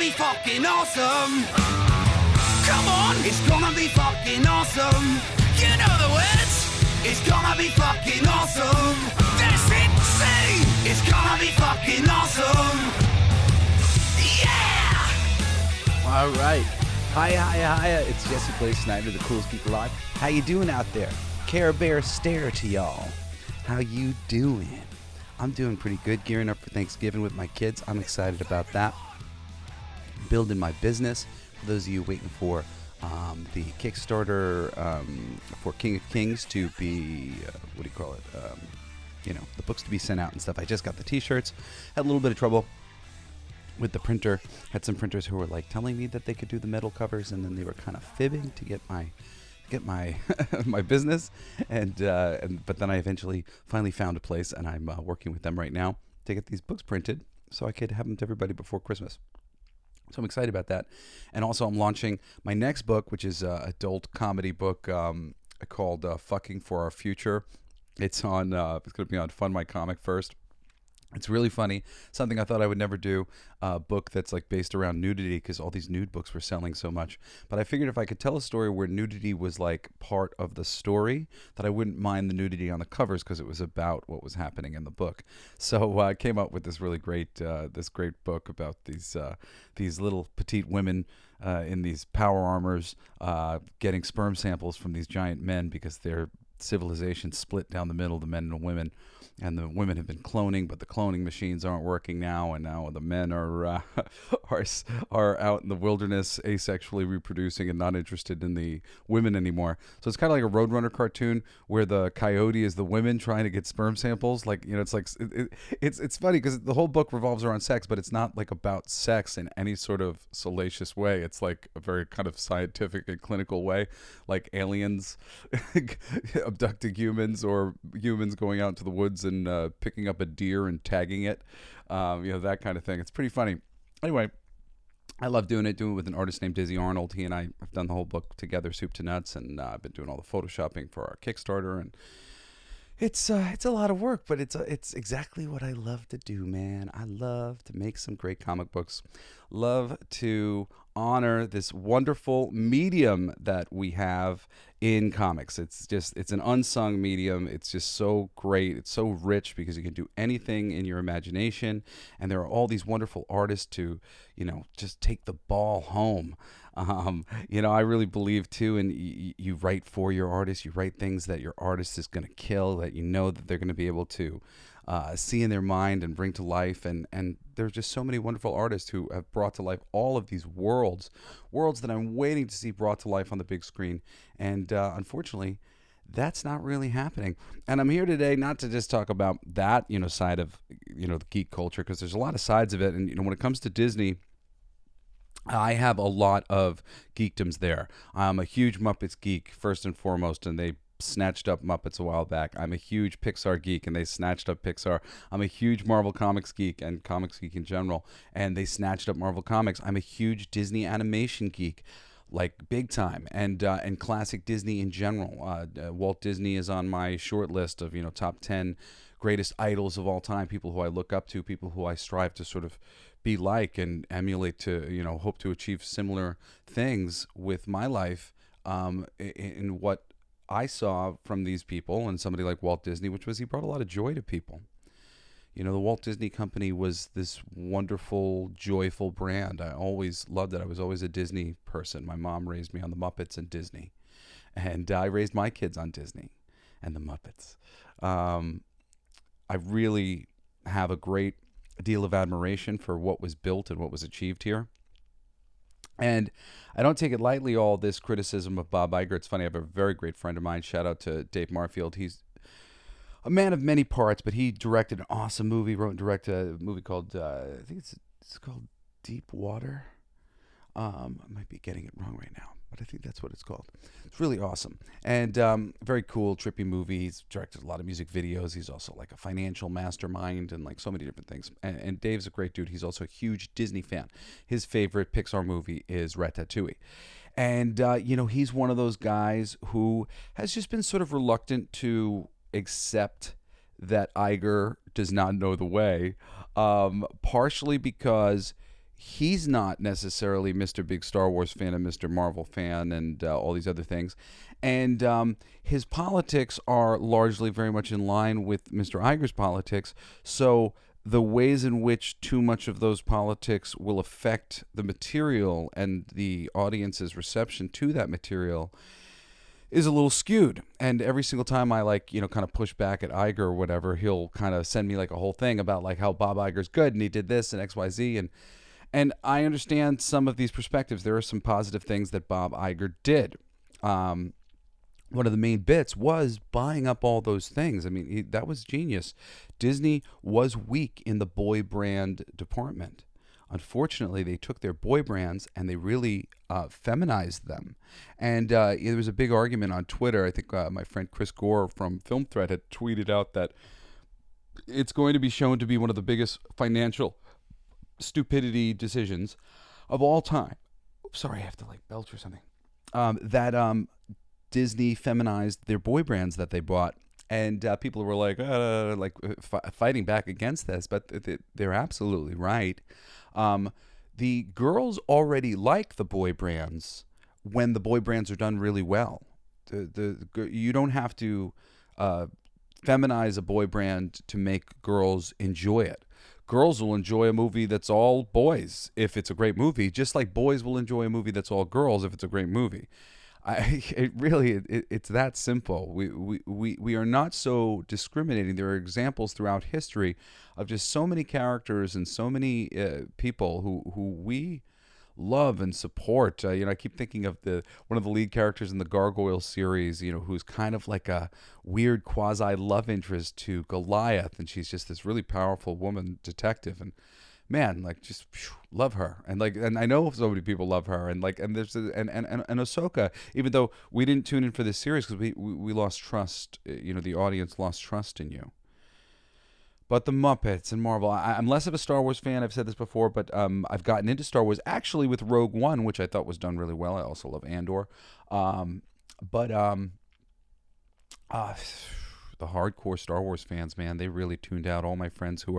be fucking awesome. Come on, it's gonna be fucking awesome. You know the words. It's gonna be fucking awesome. That's it, see. It's gonna be fucking awesome. Yeah! All right. Hiya. It's Jesse Blaze Snider, the Coolest Geek Alive. How you doing out there? Care Bear stare to y'all. How you doing? I'm doing pretty good. Gearing up for Thanksgiving with my kids. I'm excited about that. Building my business. For those of you waiting for the Kickstarter for King of Kings to be, the books to be sent out and stuff. I just got the t-shirts. Had a little bit of trouble with the printer. Had some printers who were like telling me that they could do the metal covers, and then they were kind of fibbing to get my my business. But then I finally found a place, and I'm working with them right now to get these books printed so I could have them to everybody before Christmas. So I'm excited about that. And also I'm launching my next book, which is an adult comedy book called Fucking for Our Future. It's on. It's going to be on Fund My Comic first. It's really funny. Something I thought I would never do. A book that's like based around nudity, because all these nude books were selling so much. But I figured if I could tell a story where nudity was like part of the story, that I wouldn't mind the nudity on the covers because it was about what was happening in the book. So I came up with this really great book about these little petite women in these power armors getting sperm samples from these giant men because their civilization split down the middle, the men and the women. And the women have been cloning, but the cloning machines aren't working now, and now the men are out in the wilderness, asexually reproducing and not interested in the women anymore. So it's kind of like a Roadrunner cartoon where the coyote is the women trying to get sperm samples. Like, it's like it's funny because the whole book revolves around sex, but it's not like about sex in any sort of salacious way. It's like a very kind of scientific and clinical way, like aliens abducting humans or humans going out into the woods and picking up a deer and tagging it, that kind of thing. It's pretty funny. Anyway, I love doing it with an artist named Dizzy Arnold. He and I have done the whole book together, soup to nuts, and I've been doing all the photoshopping for our Kickstarter, and it's a lot of work, but it's exactly what I love to do, man. I love to make some great comic books. Love to honor this wonderful medium that we have in comics. It's an unsung medium. It's just so great. It's so rich because you can do anything in your imagination, and there are all these wonderful artists to, just take the ball home. I really believe too, and you write for your artist. You write things that your artist is going to kill, that that they're going to be able to see in their mind and bring to life. And there's just so many wonderful artists who have brought to life all of these worlds that I'm waiting to see brought to life on the big screen. And unfortunately, that's not really happening. And I'm here today not to just talk about that, side of, the geek culture, because there's a lot of sides of it. And, when it comes to Disney, I have a lot of geekdoms there. I'm a huge Muppets geek, first and foremost, and they snatched up Muppets a while back. I'm a huge Pixar geek, and they snatched up Pixar. I'm a huge Marvel Comics geek and comics geek in general, and they snatched up Marvel Comics. I'm a huge Disney animation geek, like big time, and classic Disney in general. Walt Disney is on my short list of top 10 greatest idols of all time, people who I look up to, people who I strive to sort of be like and emulate, to hope to achieve similar things with my life in what I saw from these people. And somebody like Walt Disney, which was he brought a lot of joy to people. The Walt Disney Company was this wonderful, joyful brand. I always loved it. I was always a Disney person. My mom raised me on the Muppets and Disney, and I raised my kids on Disney and the Muppets. I really have a great deal of admiration for what was built and what was achieved here. And I don't take it lightly, all this criticism of Bob Iger. It's funny, I have a very great friend of mine. Shout out to Dave Marfield. He's a man of many parts, but he directed an awesome movie, wrote and directed a movie called, I think it's called Deep Water. I might be getting it wrong right now, but I think that's what it's called. It's really awesome. And very cool, trippy movie. He's directed a lot of music videos. He's also like a financial mastermind and like so many different things. And Dave's a great dude. He's also a huge Disney fan. His favorite Pixar movie is Ratatouille. And, he's one of those guys who has just been sort of reluctant to accept that Iger does not know the way, partially because he's not necessarily Mr. Big Star Wars fan and Mr. Marvel fan and all these other things. And his politics are largely very much in line with Mr. Iger's politics. So the ways in which too much of those politics will affect the material and the audience's reception to that material is a little skewed. And every single time I kind of push back at Iger or whatever, he'll kind of send me like a whole thing about like how Bob Iger's good and he did this and XYZ. And I understand some of these perspectives. There are some positive things that Bob Iger did. One of the main bits was buying up all those things. I mean, that was genius. Disney was weak in the boy brand department. Unfortunately, they took their boy brands and they really feminized them. And there was a big argument on Twitter. I think my friend Chris Gore from Film Thread had tweeted out that it's going to be shown to be one of the biggest financial stupidity decisions of all time. Oops, sorry, I have to like belch or something. That Disney feminized their boy brands that they bought. And people were like fighting back against this, but they're absolutely right. The girls already like the boy brands when the boy brands are done really well. You don't have to feminize a boy brand to make girls enjoy it. Girls will enjoy a movie that's all boys if it's a great movie, just like boys will enjoy a movie that's all girls if it's a great movie. It's that simple. We are not so discriminating. There are examples throughout history of just so many characters and so many people who we love and support. I keep thinking of one of the lead characters in the Gargoyle series, who's kind of like a weird quasi love interest to Goliath, and she's just this really powerful woman detective, and man, like just love her, and I know so many people love her, and there's and Ahsoka, even though we didn't tune in for this series because we lost trust, the audience lost trust in you. But the Muppets and Marvel, I'm less of a Star Wars fan. I've said this before, but I've gotten into Star Wars actually with Rogue One, which I thought was done really well. I also love Andor, but the hardcore Star Wars fans, man, they really tuned out. All my friends who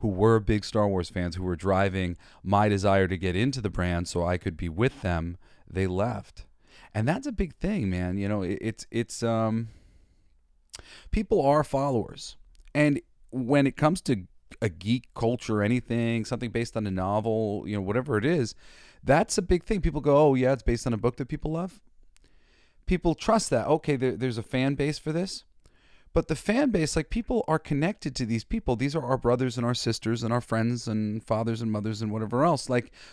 were big Star Wars fans, who were driving my desire to get into the brand so I could be with them, they left. And that's a big thing, man. It's people are followers. And when it comes to a geek culture, anything, something based on a novel, whatever it is, that's a big thing. People go, oh yeah, it's based on a book that people love. People trust that. Okay, there's a fan base for this. But the fan base, people are connected to these people. These are our brothers and our sisters and our friends and fathers and mothers and whatever else.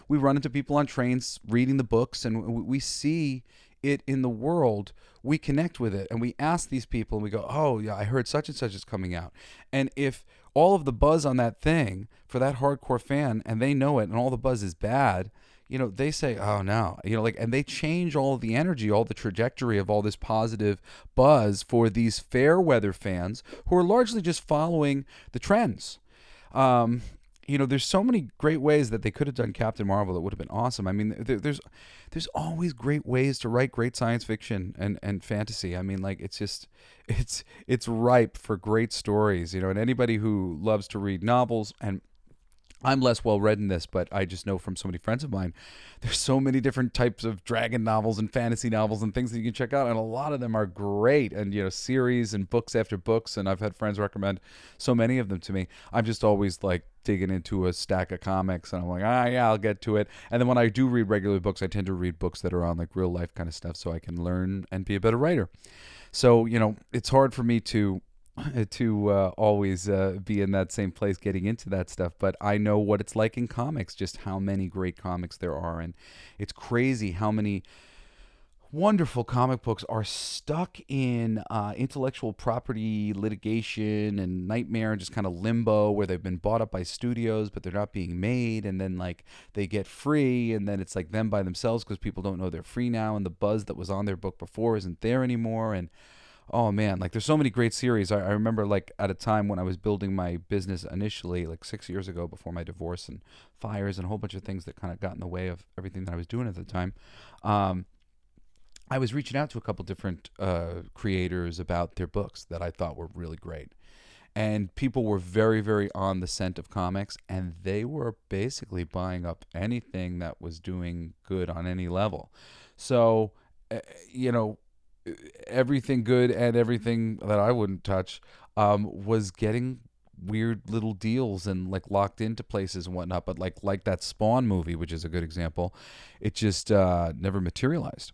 We run into people on trains reading the books, and we see it in the world. We connect with it, and we ask these people, and we go, oh, yeah, I heard such and such is coming out. And if all of the buzz on that thing for that hardcore fan, and they know it, and all the buzz is bad, they say, oh no, and they change all of the energy, all the trajectory of all this positive buzz for these fair weather fans who are largely just following the trends. There's so many great ways that they could have done Captain Marvel that would have been awesome. I mean, there's always great ways to write great science fiction and fantasy. I mean, it's ripe for great stories, and anybody who loves to read novels, and I'm less well-read in this, but I just know from so many friends of mine, there's so many different types of dragon novels and fantasy novels and things that you can check out, and a lot of them are great, and series and books after books, and I've had friends recommend so many of them to me. I'm just always digging into a stack of comics, and I'm like, yeah, I'll get to it. And then when I do read regular books, I tend to read books that are on real life kind of stuff, so I can learn and be a better writer. So it's hard for me to always be in that same place getting into that stuff, but I know what it's like in comics, just how many great comics there are, and it's crazy how many wonderful comic books are stuck in intellectual property litigation and nightmare and just kind of limbo where they've been bought up by studios but they're not being made, and then they get free, and then it's them by themselves because people don't know they're free now, and the buzz that was on their book before isn't there anymore. And oh man, there's so many great series. I remember at a time when I was building my business initially, 6 years ago, before my divorce and fires and a whole bunch of things that kind of got in the way of everything that I was doing at the time. I was reaching out to a couple different creators about their books that I thought were really great. and people were very, very on the scent of comics, and they were basically buying up anything that was doing good on any level. So, you know, everything good and everything that I wouldn't touch was getting weird little deals and like locked into places and whatnot. But like that Spawn movie, which is a good example, it just never materialized.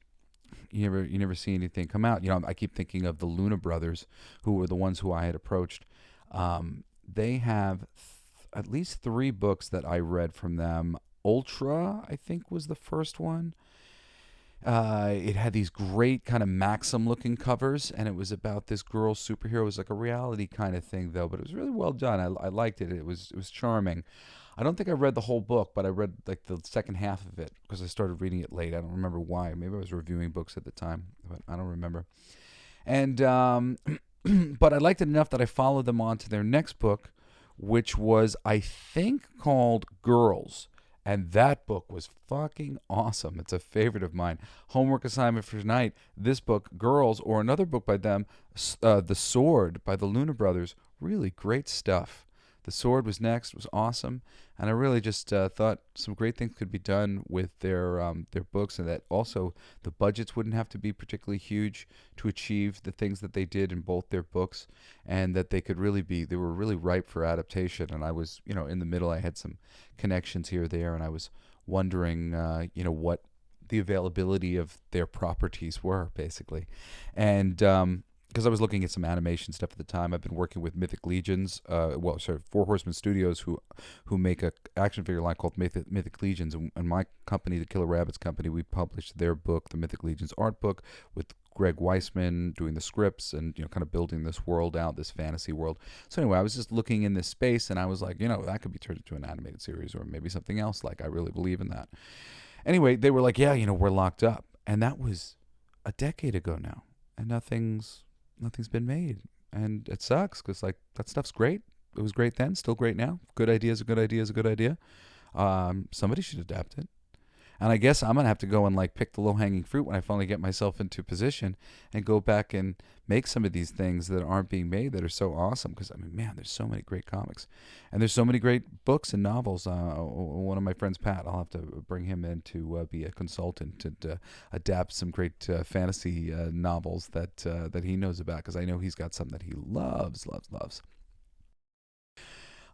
You never see anything come out. You know, I keep thinking of the Luna brothers, who were the ones who I had approached. They have at least 3 books that I read from them. Ultra, I think, was the first one. It had these great kind of Maxim-looking covers, and it was about this girl superhero. It was like a reality kind of thing, though, but it was really well done. I liked it. It was charming. I don't think I read the whole book, but I read like the second half of it because I started reading it late. I don't remember why. Maybe I was reviewing books at the time, but I don't remember. And but I liked it enough that I followed them on to their next book, which was, I think, called Girls. And that book was fucking awesome. It's a favorite of mine. Homework assignment for tonight. This book, Girls, or another book by them, The Sword by the Luna Brothers. Really great stuff. The Sword was next. It was awesome. And I really just thought some great things could be done with their books, and that also the budgets wouldn't have to be particularly huge to achieve the things that they did in both their books, and that they were really ripe for adaptation. And I was, in the middle. I had some connections here or there, and I was wondering, what the availability of their properties were, basically. And because I was looking at some animation stuff at the time. I've been working with Mythic Legions, Four Horsemen Studios, who make a action figure line called Mythic Legions, and my company, the Killer Rabbits Company, we published their book, the Mythic Legions art book, with Greg Weisman doing the scripts and kind of building this world out, this fantasy world. So anyway, I was just looking in this space, and I was like, that could be turned into an animated series or maybe something else. Like, I really believe in that. Anyway, they were like, yeah, we're locked up, and that was a decade ago now, and nothing's been made, and it sucks because that stuff's great. It was great then, still great now. Good idea is a good idea is a good idea. Somebody should adapt it, and I guess I'm gonna have to go and pick the low-hanging fruit when I finally get myself into position and go back and make some of these things that aren't being made that are so awesome. Because man, there's so many great comics, and there's so many great books and novels. One of my friends, Pat, I'll have to bring him in to be a consultant and adapt some great fantasy novels that he knows about, because I know he's got some that he loves.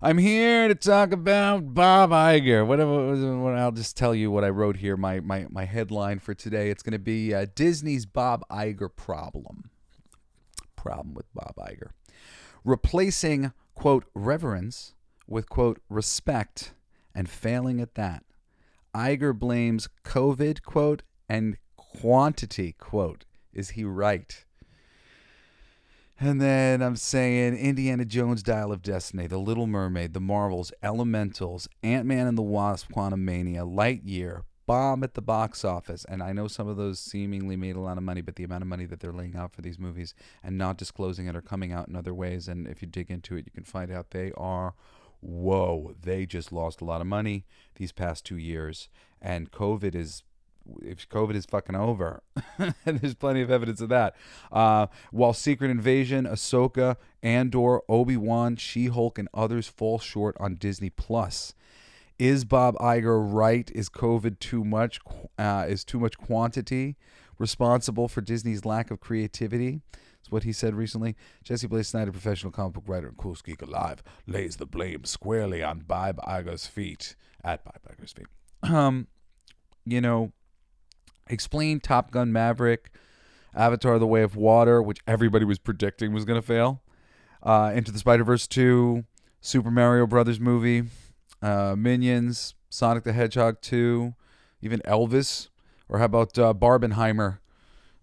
I'm here to talk about Bob Iger. I'll just tell you what I wrote here. My headline for today. It's going to be Disney's Bob Iger problem. Problem with Bob Iger. Replacing, quote, reverence with, quote, respect, and failing at that. Iger blames COVID, quote, and quantity, quote. Is he right? And then I'm saying Indiana Jones, Dial of Destiny, The Little Mermaid, The Marvels, Elementals, Antman and the Wasp, Quantumania, Lightyear, bomb at the box office. And I know some of those seemingly made a lot of money, but the amount of money that they're laying out for these movies and not disclosing it or coming out in other ways, and if you dig into it, you can find out they are, they just lost a lot of money these past 2 years. And if COVID is fucking over, and there's plenty of evidence of that. While Secret Invasion, Ahsoka, Andor, Obi-Wan, She-Hulk, and others fall short on Disney Plus. Is Bob Iger right? Is COVID too much? Is too much quantity responsible for Disney's lack of creativity? That's what he said recently. Jesse Blaze Snider, professional comic book writer and Coolest Geek Alive, lays the blame squarely on Bob Iger's feet. At Bob Iger's feet. Explain Top Gun Maverick, Avatar The Way of Water, which everybody was predicting was going to fail, Into the Spiderverse 2, Super Mario Brothers movie, Minions, Sonic the Hedgehog 2, even Elvis, or how about Barbenheimer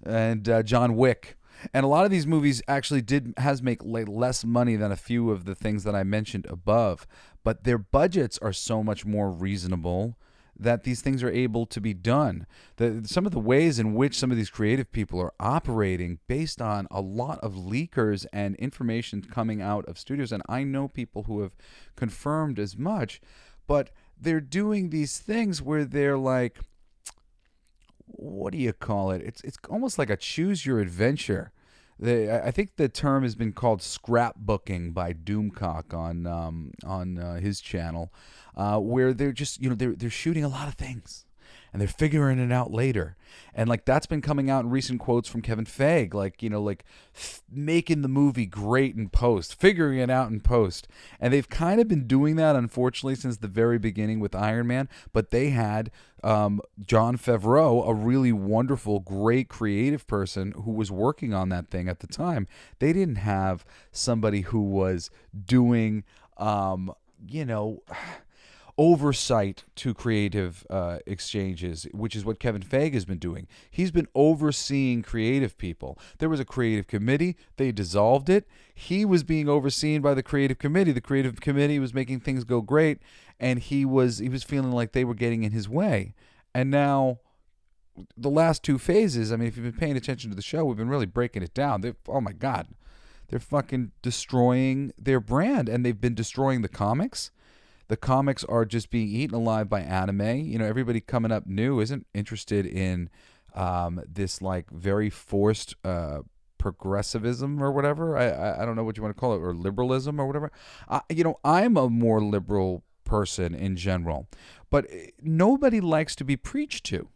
and John Wick. And a lot of these movies actually has make less money than a few of the things that I mentioned above, but their budgets are so much more reasonable that these things are able to be done. Some of the ways in which some of these creative people are operating based on a lot of leakers and information coming out of studios, and I know people who have confirmed as much, but they're doing these things where they're like, what do you call it? It's almost like a choose your adventure. I think the term has been called scrapbooking by Doomcock on his channel, where they're just they're shooting a lot of things. And they're figuring it out later. And like that's been coming out in recent quotes from Kevin Feige, like making the movie great in post, figuring it out in post. And they've kind of been doing that, unfortunately, since the very beginning with Iron Man. But they had Jon Favreau, a really wonderful, great creative person who was working on that thing at the time. They didn't have somebody who was doing, oversight to creative exchanges, which is what Kevin Feige has been doing. He's been overseeing creative people. There was a creative committee. They dissolved it. He was being overseen by the creative committee. The creative committee was making things go great, and he was feeling like they were getting in his way. And now the last two phases, I mean, if you've been paying attention to the show, we've been really breaking it down. Oh my God. They're fucking destroying their brand, and they've been destroying the comics. The comics are just being eaten alive by anime. Everybody coming up new isn't interested in this like very forced progressivism or whatever. I don't know what you want to call it, or liberalism or whatever. I'm a more liberal person in general, but nobody likes to be preached to.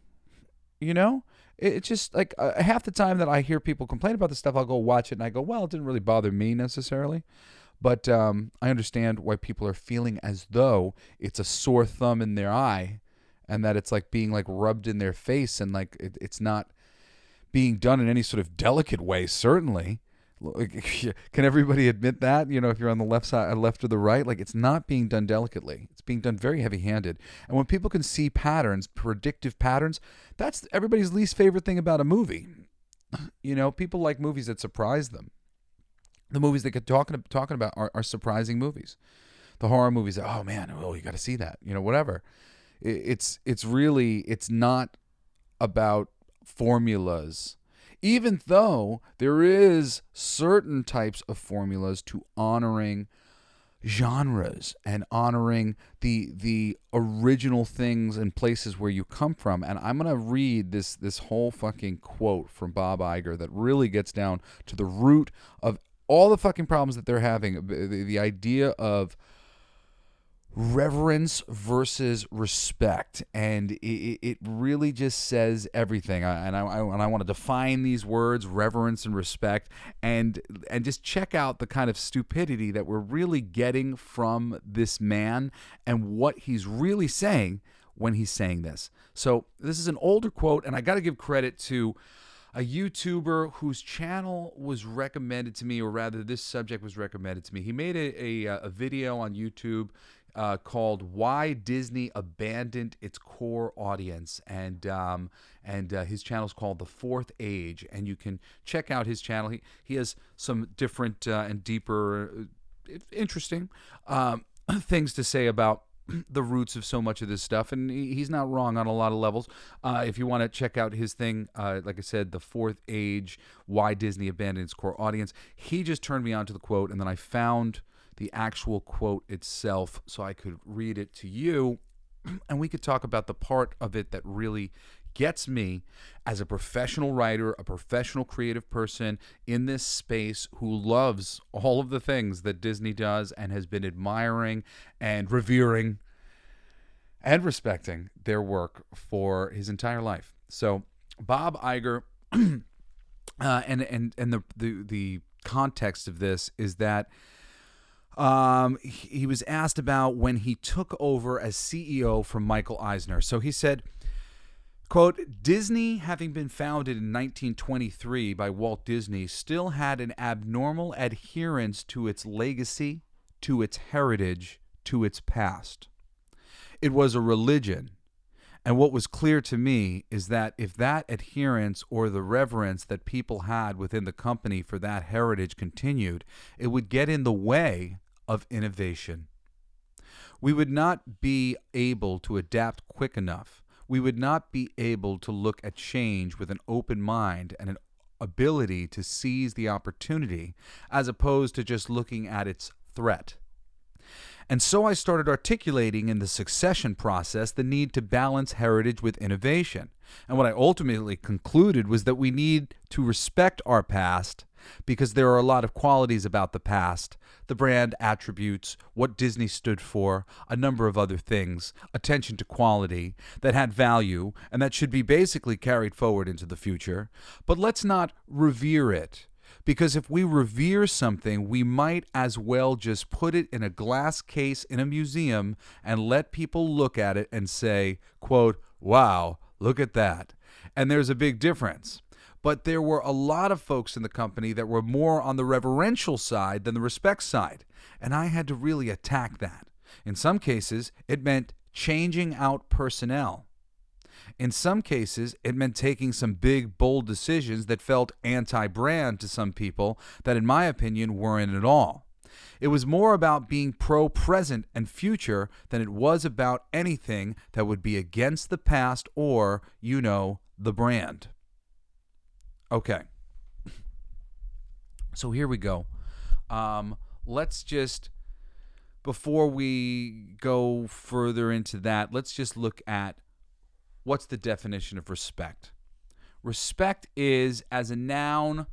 It's just like half the time that I hear people complain about this stuff, I'll go watch it and I go, well, it didn't really bother me necessarily. But I understand why people are feeling as though it's a sore thumb in their eye, and that it's like being like rubbed in their face, and like it's not being done in any sort of delicate way. Certainly, can everybody admit that? If you're on the left side, left or the right, like it's not being done delicately. It's being done very heavy-handed. And when people can see patterns, predictive patterns, that's everybody's least favorite thing about a movie. People like movies that surprise them. The movies they get talking about are surprising movies. The horror movies, oh man, you got to see that, whatever. It's not about formulas, even though there is certain types of formulas to honoring genres and honoring the original things and places where you come from. And I'm gonna read this whole fucking quote from Bob Iger that really gets down to the root of all the fucking problems that they're having. The idea of reverence versus respect, and it really just says everything. And I want to define these words, reverence and respect, and just check out the kind of stupidity that we're really getting from this man and what he's really saying when he's saying this. So this is an older quote, and I got to give credit to a YouTuber whose channel was recommended to me, or rather this subject was recommended to me. He made a video on YouTube called "Why Disney Abandoned Its Core Audience," and his channel is called The Fourth Age, and you can check out his channel. He has some different and deeper, interesting things to say about the roots of so much of this stuff, and he's not wrong on a lot of levels. If you want to check out his thing, like I said, The Fourth Age, Why Disney Abandoned Its Core Audience, he just turned me on to the quote, and then I found the actual quote itself so I could read it to you, and we could talk about the part of it that really gets me as a professional writer, a professional creative person in this space who loves all of the things that Disney does and has been admiring and revering and respecting their work for his entire life. So Bob Iger, and the context of this is that he was asked about when he took over as CEO from Michael Eisner. So he said, quote, Disney, having been founded in 1923 by Walt Disney, still had an abnormal adherence to its legacy, to its heritage, to its past. It was a religion. And what was clear to me is that if that adherence or the reverence that people had within the company for that heritage continued, it would get in the way of innovation. We would not be able to adapt quick enough. We would not be able to look at change with an open mind and an ability to seize the opportunity, as opposed to just looking at its threat. And so I started articulating in the succession process the need to balance heritage with innovation. And what I ultimately concluded was that we need to respect our past because there are a lot of qualities about the past, the brand attributes, what Disney stood for, a number of other things, attention to quality, that had value and that should be basically carried forward into the future. But let's not revere it. Because if we revere something, we might as well just put it in a glass case in a museum and let people look at it and say, quote, wow, look at that. And there's a big difference. But there were a lot of folks in the company that were more on the reverential side than the respect side. And I had to really attack that. In some cases, it meant changing out personnel. In some cases, it meant taking some big, bold decisions that felt anti-brand to some people that, in my opinion, weren't at all. It was more about being pro-present and future than it was about anything that would be against the past or, the brand. Okay. So here we go. Let's just, before we go further into that, let's just look at what's the definition of respect. Respect is, as a noun,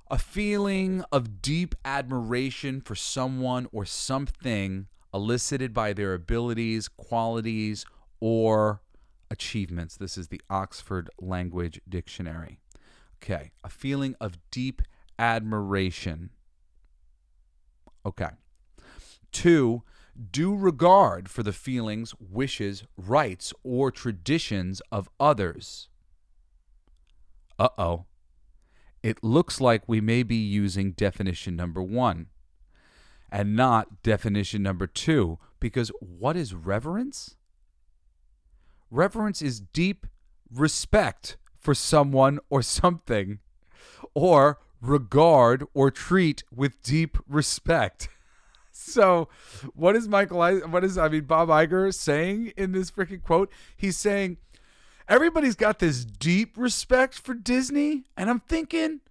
a feeling of deep admiration for someone or something elicited by their abilities, qualities, or achievements. This is the Oxford Language Dictionary. Okay, a feeling of deep admiration. Okay. 2, due regard for the feelings, wishes, rights, or traditions of others. Uh-oh. It looks like we may be using definition number 1 and not definition number 2, because what is reverence? Reverence is deep respect for someone or something, or regard or treat with deep respect. So what is Bob Iger saying in this freaking quote? He's saying, everybody's got this deep respect for Disney, and I'm thinking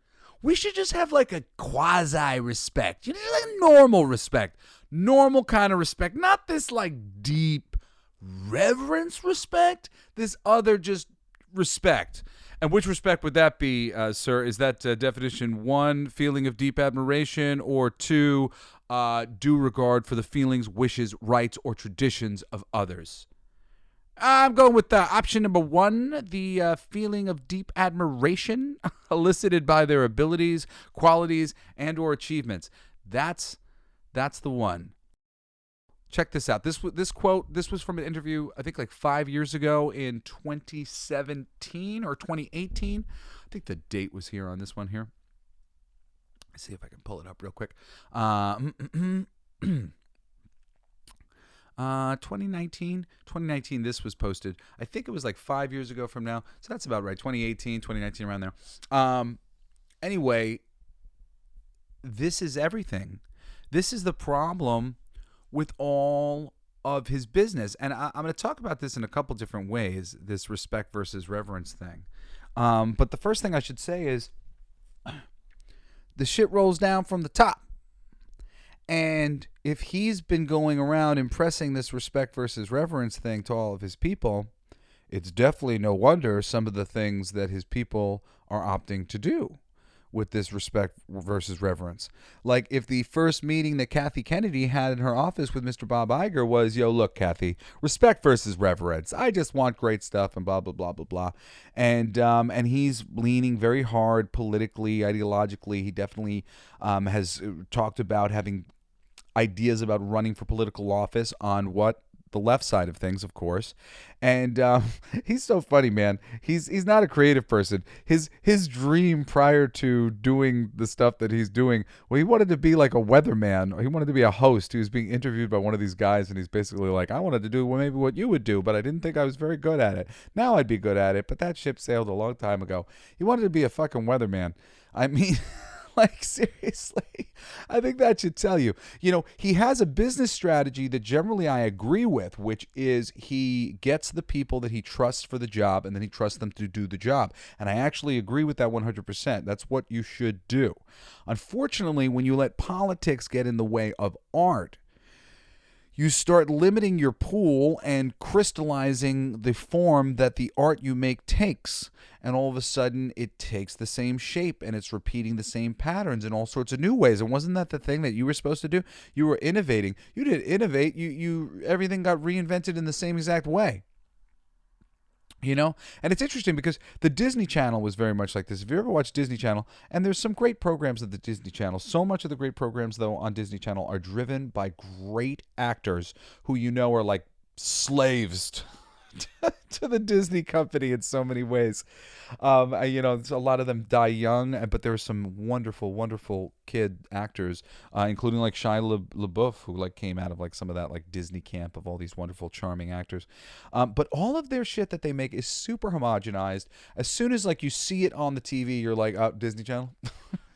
we should just have like a quasi-respect, like a normal respect, normal kind of respect, not this like deep reverence respect, this other just respect. And which respect would that be, sir? Is that definition 1, feeling of deep admiration, or 2, due regard for the feelings, wishes, rights, or traditions of others? I'm going with option number 1, the feeling of deep admiration elicited by their abilities, qualities, and or achievements. That's the one. Check this out. This quote, this was from an interview, I think like 5 years ago in 2017 or 2018. I think the date was here on this one here. Let's see if I can pull it up real quick. 2019, this was posted. I think it was like 5 years ago from now. So that's about right. 2018, 2019, around there. Anyway, this is everything. This is the problem with all of his business. And I'm going to talk about this in a couple different ways, this respect versus reverence thing. But the first thing I should say is the shit rolls down from the top. And if he's been going around impressing this respect versus reverence thing to all of his people, it's definitely no wonder some of the things that his people are opting to do with this respect versus reverence. Like if the first meeting that Kathy Kennedy had in her office with Mr. Bob Iger was, yo, look, Kathy, respect versus reverence. I just want great stuff and blah, blah, blah, blah, blah. And he's leaning very hard politically, ideologically. He definitely has talked about having ideas about running for political office on the left side of things, of course. And he's so funny, man. He's not a creative person. His dream prior to doing the stuff that he's doing, well, he wanted to be like a weatherman. He wanted to be a host. He was being interviewed by one of these guys, and he's basically like, I wanted to do maybe what you would do, but I didn't think I was very good at it. Now I'd be good at it, but that ship sailed a long time ago. He wanted to be a fucking weatherman. I mean... Like, seriously, I think that should tell you. He has a business strategy that generally I agree with, which is he gets the people that he trusts for the job, and then he trusts them to do the job. And I actually agree with that 100%. That's what you should do. Unfortunately, when you let politics get in the way of art, you start limiting your pool and crystallizing the form that the art you make takes. And all of a sudden, it takes the same shape and it's repeating the same patterns in all sorts of new ways. And wasn't that the thing that you were supposed to do? You were innovating. You didn't innovate. Everything got reinvented in the same exact way. You know, and it's interesting because the Disney Channel was very much like this. If you ever watched Disney Channel, and there's some great programs at the Disney Channel. So much of the great programs, though, on Disney Channel are driven by great actors who you know are like slaves to the Disney company in so many ways. You know, a lot of them die young, but there are some wonderful, wonderful kid actors, including like Shia LaBeouf, who like came out of like some of that like Disney camp of all these wonderful, charming actors. But all of their shit that they make is super homogenized. As soon as like you see it on the TV, you're like, oh, Disney Channel.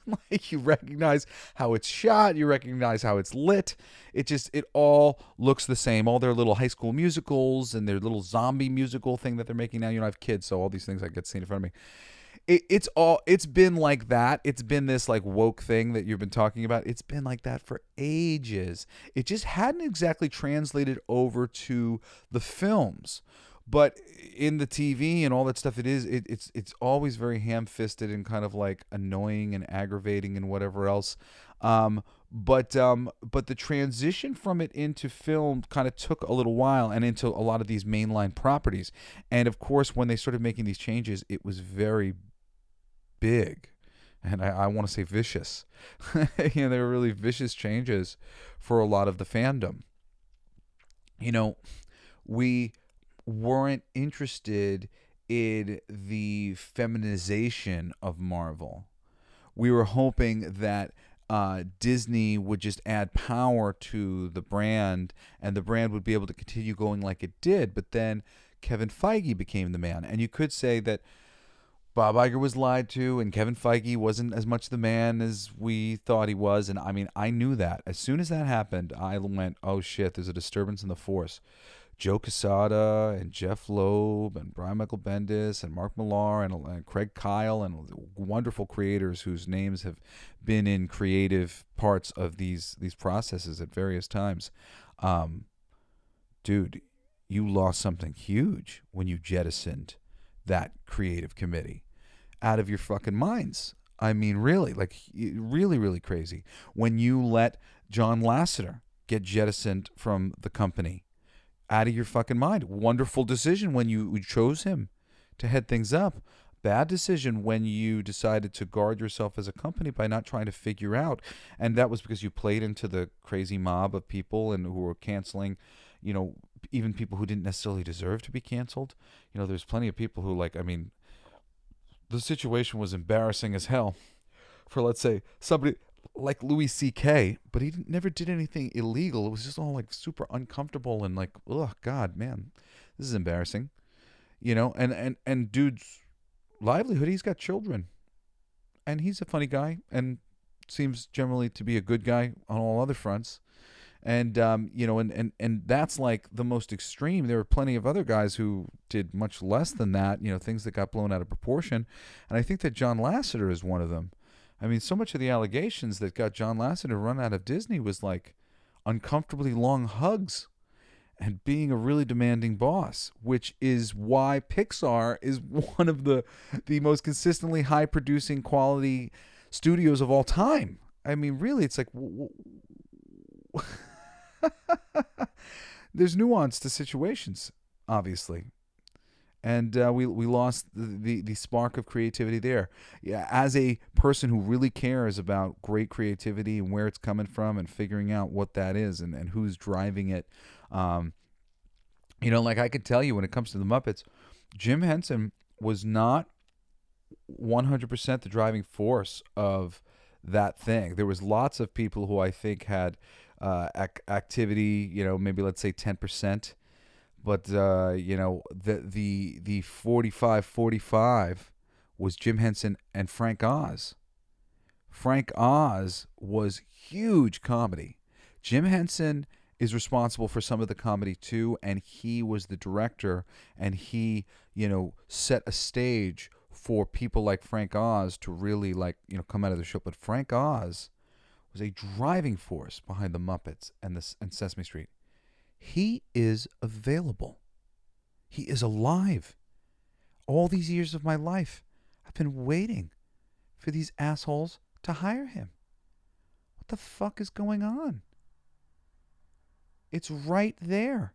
Like you recognize how it's shot, you recognize how it's lit. It all looks the same. All their little High School Musicals and their little zombie musical thing that they're making now. You know, I have kids, so all these things I get seen in front of me. It's been like that. It's been this like woke thing that you've been talking about. It's been like that for ages. It just hadn't exactly translated over to the films. But in the TV and all that stuff, it's always very ham-fisted and kind of like annoying and aggravating and whatever else. But the transition from it into film kind of took a little while and into a lot of these mainline properties. And of course, when they started making these changes, it was very big. And I want to say vicious. You know, they were really vicious changes for a lot of the fandom. You know, we weren't interested in the feminization of Marvel. We were hoping that Disney would just add power to the brand and the brand would be able to continue going like it did. But then Kevin Feige became the man. And you could say that Bob Iger was lied to and Kevin Feige wasn't as much the man as we thought he was. And I mean, I knew that. As soon as that happened, I went, oh shit, there's a disturbance in the force. Joe Quesada and Jeff Loeb and Brian Michael Bendis and Mark Millar and Craig Kyle and wonderful creators whose names have been in creative parts of these processes at various times. Dude, you lost something huge when you jettisoned that creative committee out of your fucking minds. I mean, really, like really, really crazy. When you let John Lasseter get jettisoned from the company. Out of your fucking mind. Wonderful decision when you chose him to head things up. Bad decision when you decided to guard yourself as a company by not trying to figure out. And that was because you played into the crazy mob of people and who were canceling, you know, even people who didn't necessarily deserve to be canceled. You know, there's plenty of people who like, I mean, the situation was embarrassing as hell for, let's say, somebody like Louis C.K., but he never did anything illegal. It was just all like super uncomfortable and like, oh God, man, this is embarrassing, you know. And dude's livelihood, he's got children, and he's a funny guy and seems generally to be a good guy on all other fronts. And you know, and that's like the most extreme. There were plenty of other guys who did much less than that, you know, things that got blown out of proportion. And I think that John Lasseter is one of them. I mean, so much of the allegations that got John Lasseter run out of Disney was like uncomfortably long hugs and being a really demanding boss, which is why Pixar is one of the most consistently high producing quality studios of all time. I mean, really, it's like there's nuance to situations, obviously. And we lost the spark of creativity there. Yeah, as a person who really cares about great creativity and where it's coming from and figuring out what that is and who's driving it, you know, like I could tell you when it comes to the Muppets, Jim Henson was not 100% the driving force of that thing. There was lots of people who I think had activity, you know, maybe let's say 10%. But, you know, the 45-45 was Jim Henson and Frank Oz. Frank Oz was huge comedy. Jim Henson is responsible for some of the comedy too, and he was the director, and he, you know, set a stage for people like Frank Oz to really, like, you know, come out of the show. But Frank Oz was a driving force behind the Muppets and Sesame Street. He is available. He is alive. All these years of my life, I've been waiting for these assholes to hire him. What the fuck is going on? It's right there.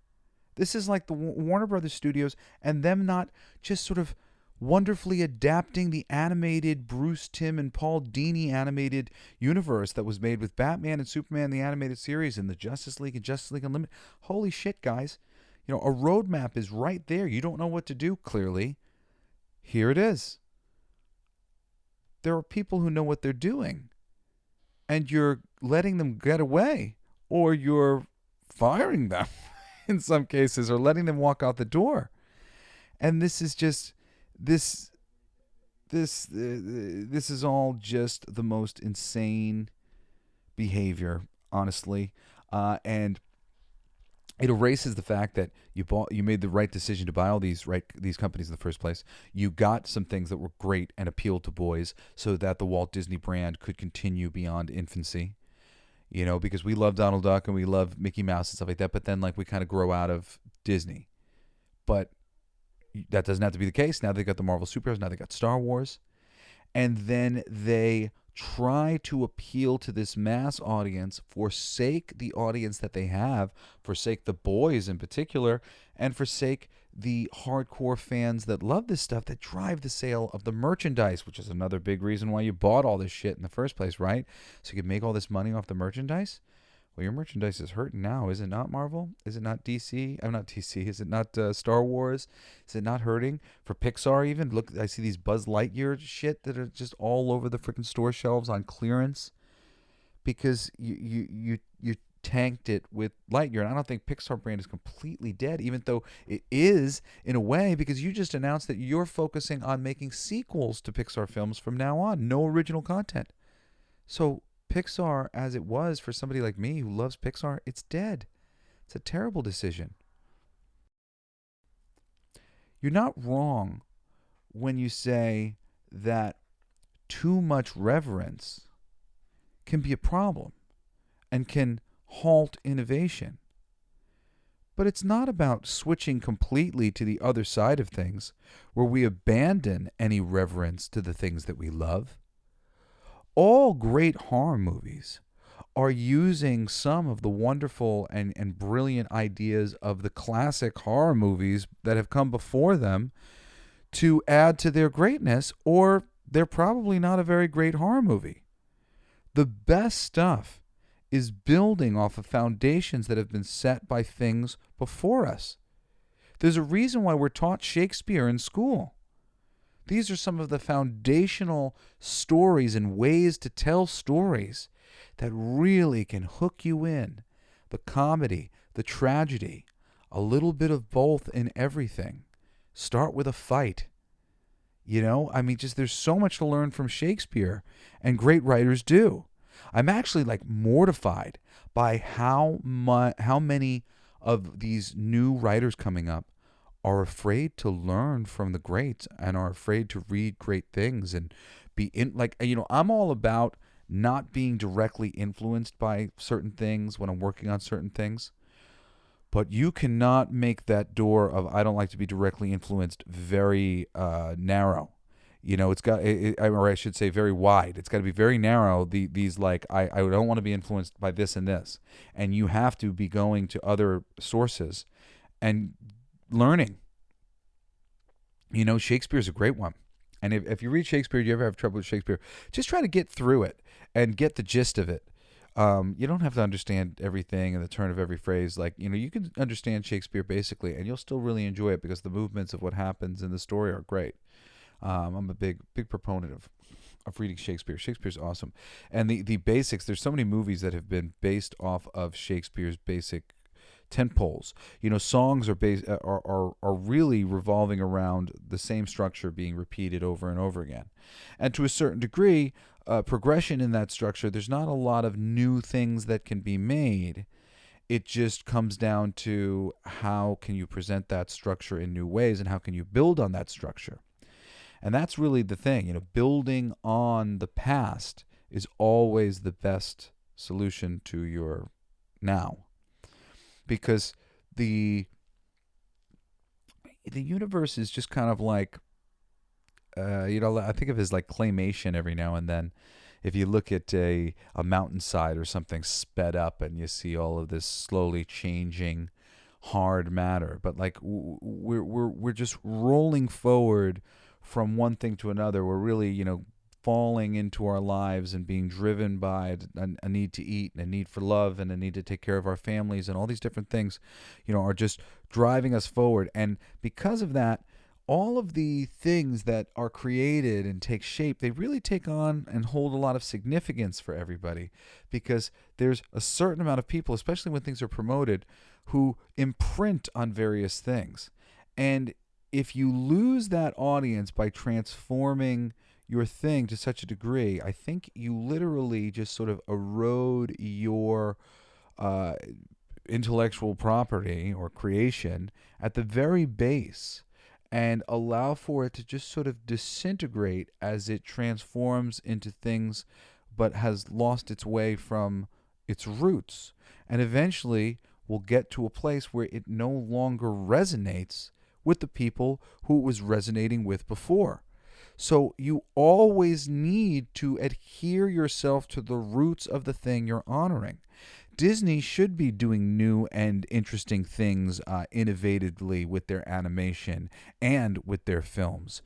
This is like the Warner Brothers Studios and them not just sort of wonderfully adapting the animated Bruce Timm and Paul Dini animated universe that was made with Batman and Superman, the animated series, and the Justice League and Justice League Unlimited. Holy shit, guys. You know, a roadmap is right there. You don't know what to do, clearly. Here it is. There are people who know what they're doing, and you're letting them get away, or you're firing them in some cases, or letting them walk out the door. And this is just this is all just the most insane behavior, honestly, and it erases the fact that you made the right decision to buy all these companies in the first place. You got some things that were great and appealed to boys, so that the Walt Disney brand could continue beyond infancy. You know, because we love Donald Duck and we love Mickey Mouse and stuff like that, but then like we kind of grow out of Disney. But that doesn't have to be the case. Now they got the Marvel superheroes. Now they got Star Wars. And then they try to appeal to this mass audience, forsake the audience that they have, forsake the boys in particular, and forsake the hardcore fans that love this stuff, that drive the sale of the merchandise, which is another big reason why you bought all this shit in the first place, right? So you could make all this money off the merchandise. Well, your merchandise is hurting now, is it not, Marvel? Is it not DC? I'm not DC. Is it not Star Wars? Is it not hurting? For Pixar even? Look, I see these Buzz Lightyear shit that are just all over the freaking store shelves on clearance because you tanked it with Lightyear. And I don't think Pixar brand is completely dead, even though it is in a way, because you just announced that you're focusing on making sequels to Pixar films from now on. No original content. So Pixar, as it was for somebody like me who loves Pixar, it's dead. It's a terrible decision. You're not wrong when you say that too much reverence can be a problem and can halt innovation. But it's not about switching completely to the other side of things where we abandon any reverence to the things that we love. All great horror movies are using some of the wonderful and brilliant ideas of the classic horror movies that have come before them to add to their greatness, or they're probably not a very great horror movie. The best stuff is building off of foundations that have been set by things before us. There's a reason why we're taught Shakespeare in school. These are some of the foundational stories and ways to tell stories that really can hook you in. The comedy, the tragedy, a little bit of both in everything. Start with a fight. You know, I mean, just there's so much to learn from Shakespeare, and great writers do. I'm actually like mortified by how many of these new writers coming up are afraid to learn from the greats and are afraid to read great things and be in, like, you know, I'm all about not being directly influenced by certain things when I'm working on certain things, but you cannot make that door of I don't like to be directly influenced very narrow. You know, it's got, or I should say very wide. It's got to be very narrow. These like, I don't want to be influenced by this and this. And you have to be going to other sources and learning. You know, Shakespeare's a great one. And if you read Shakespeare, you ever have trouble with Shakespeare, just try to get through it and get the gist of it. You don't have to understand everything and the turn of every phrase. Like, you know, you can understand Shakespeare basically, and you'll still really enjoy it because the movements of what happens in the story are great. I'm a big proponent of reading Shakespeare. Shakespeare's awesome. And the basics, there's so many movies that have been based off of Shakespeare's basic tentpoles. You know, songs are really revolving around the same structure being repeated over and over again. And to a certain degree, progression in that structure, there's not a lot of new things that can be made. It just comes down to how can you present that structure in new ways and how can you build on that structure. And that's really the thing, you know, building on the past is always the best solution to your now. Because the universe is just kind of like, I think of it as like claymation every now and then. If you look at a mountainside or something sped up and you see all of this slowly changing hard matter, but like we're just rolling forward from one thing to another. We're really, falling into our lives and being driven by a need to eat and a need for love and a need to take care of our families, and all these different things, are just driving us forward. And because of that, all of the things that are created and take shape, they really take on and hold a lot of significance for everybody, because there's a certain amount of people, especially when things are promoted, who imprint on various things. And if you lose that audience by transforming your thing to such a degree, I think you literally just sort of erode your intellectual property or creation at the very base, and allow for it to just sort of disintegrate as it transforms into things but has lost its way from its roots, and eventually will get to a place where it no longer resonates with the people who it was resonating with before. So you always need to adhere yourself to the roots of the thing you're honoring. Disney should be doing new and interesting things innovatively with their animation and with their films.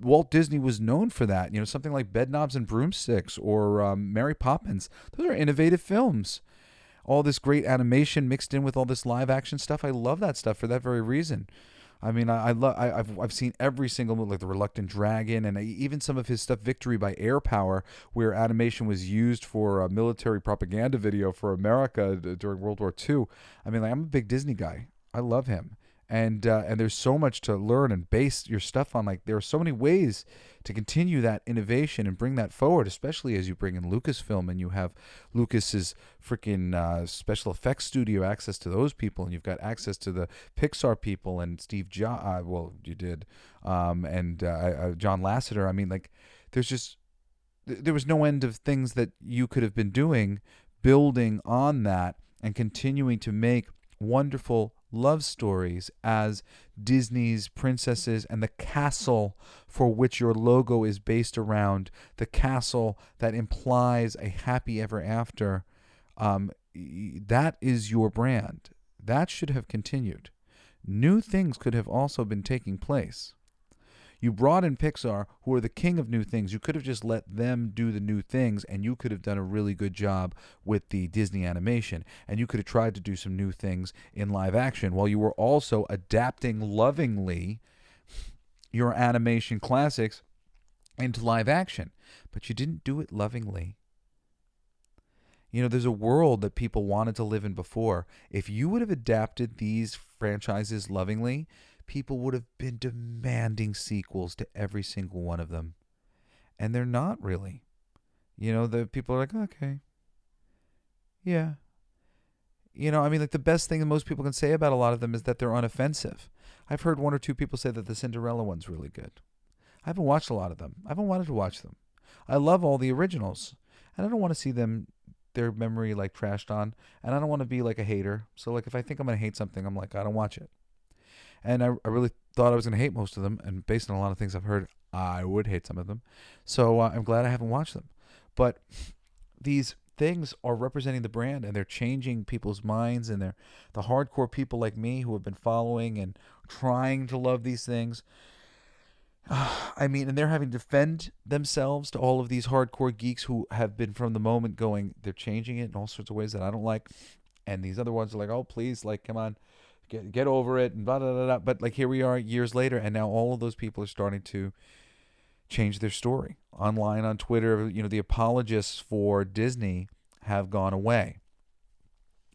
Walt Disney was known for that. Something like Bedknobs and Broomsticks or Mary Poppins. Those are innovative films. All this great animation mixed in with all this live action stuff. I love that stuff for that very reason. I mean, I've seen every single movie, like The Reluctant Dragon, and even some of his stuff, Victory by Air Power, where animation was used for a military propaganda video for America during World War II. I mean, I'm a big Disney guy. I love him. And there's so much to learn and base your stuff on. Like, there are so many ways to continue that innovation and bring that forward, especially as you bring in Lucasfilm and you have Lucas's freaking special effects studio access to those people, and you've got access to the Pixar people and Steve Jobs. Well, you did, and John Lasseter. I mean, like, there was no end of things that you could have been doing, building on that and continuing to make wonderful love stories as Disney's princesses and the castle for which your logo is based around, the castle that implies a happy ever after. That is your brand. That should have continued. New things could have also been taking place. You brought in Pixar, who are the king of new things. You could have just let them do the new things, and you could have done a really good job with the Disney animation. And you could have tried to do some new things in live action while you were also adapting lovingly your animation classics into live action. But you didn't do it lovingly. There's a world that people wanted to live in before. If you would have adapted these franchises lovingly, people would have been demanding sequels to every single one of them. And they're not really. The people are like, okay. Yeah. Like, the best thing that most people can say about a lot of them is that they're unoffensive. I've heard one or two people say that the Cinderella one's really good. I haven't watched a lot of them. I haven't wanted to watch them. I love all the originals. And I don't want to see their memory, like, trashed on. And I don't want to be, like, a hater. So, like, if I think I'm going to hate something, I'm like, I don't watch it. And I really thought I was going to hate most of them. And based on a lot of things I've heard, I would hate some of them. So I'm glad I haven't watched them. But these things are representing the brand, and they're changing people's minds. And they're the hardcore people like me who have been following and trying to love these things. And they're having to defend themselves to all of these hardcore geeks who have been from the moment going, they're changing it in all sorts of ways that I don't like. And these other ones are like, oh, please, like, come on. Get over it, and blah, blah, blah, blah. But, like, here we are years later, and now all of those people are starting to change their story. Online, on Twitter, the apologists for Disney have gone away.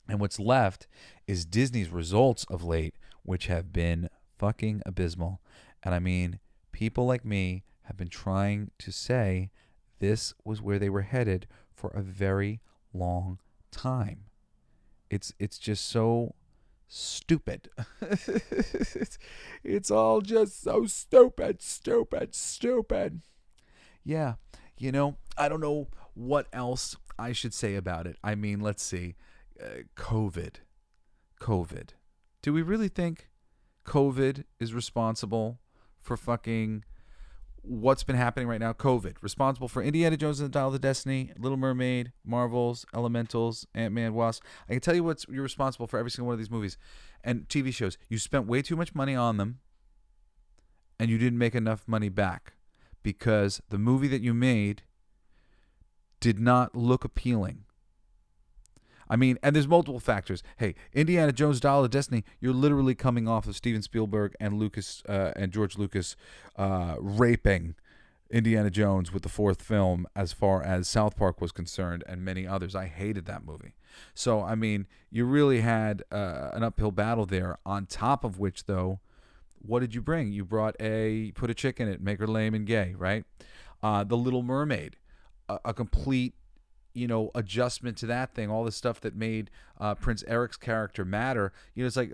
And what's left is Disney's results of late, which have been fucking abysmal. And people like me have been trying to say this was where they were headed for a very long time. It's just so stupid. It's all just so stupid. Yeah, I don't know what else I should say about it. Let's see. COVID. Do we really think COVID is responsible for fucking what's been happening right now? COVID. Responsible for Indiana Jones and the Dial of Destiny, Little Mermaid, Marvels, Elementals, Antman Wasp. I can tell you you're responsible for every single one of these movies and TV shows. You spent way too much money on them and you didn't make enough money back because the movie that you made did not look appealing. I mean, and there's multiple factors. Hey, Indiana Jones, Dial of Destiny, you're literally coming off of Steven Spielberg and George Lucas raping Indiana Jones with the fourth film as far as South Park was concerned and many others. I hated that movie. So, I mean, you really had an uphill battle there. On top of which, though, what did you bring? You brought put a chick in it, make her lame and gay, right? The Little Mermaid, a complete adjustment to that thing, all the stuff that made Prince Eric's character matter. It's like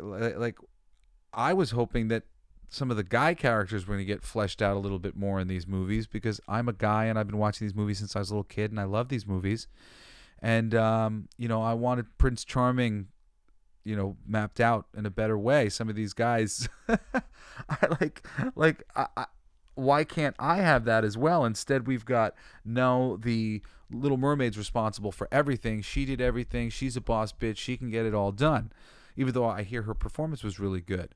I was hoping that some of the guy characters were going to get fleshed out a little bit more in these movies because I'm a guy and I've been watching these movies since I was a little kid and I love these movies. And, I wanted Prince Charming, mapped out in a better way. Some of these guys, why can't I have that as well? Instead, we've got, the Little Mermaid's responsible for everything. She did everything. She's a boss bitch. She can get it all done. Even though I hear her performance was really good.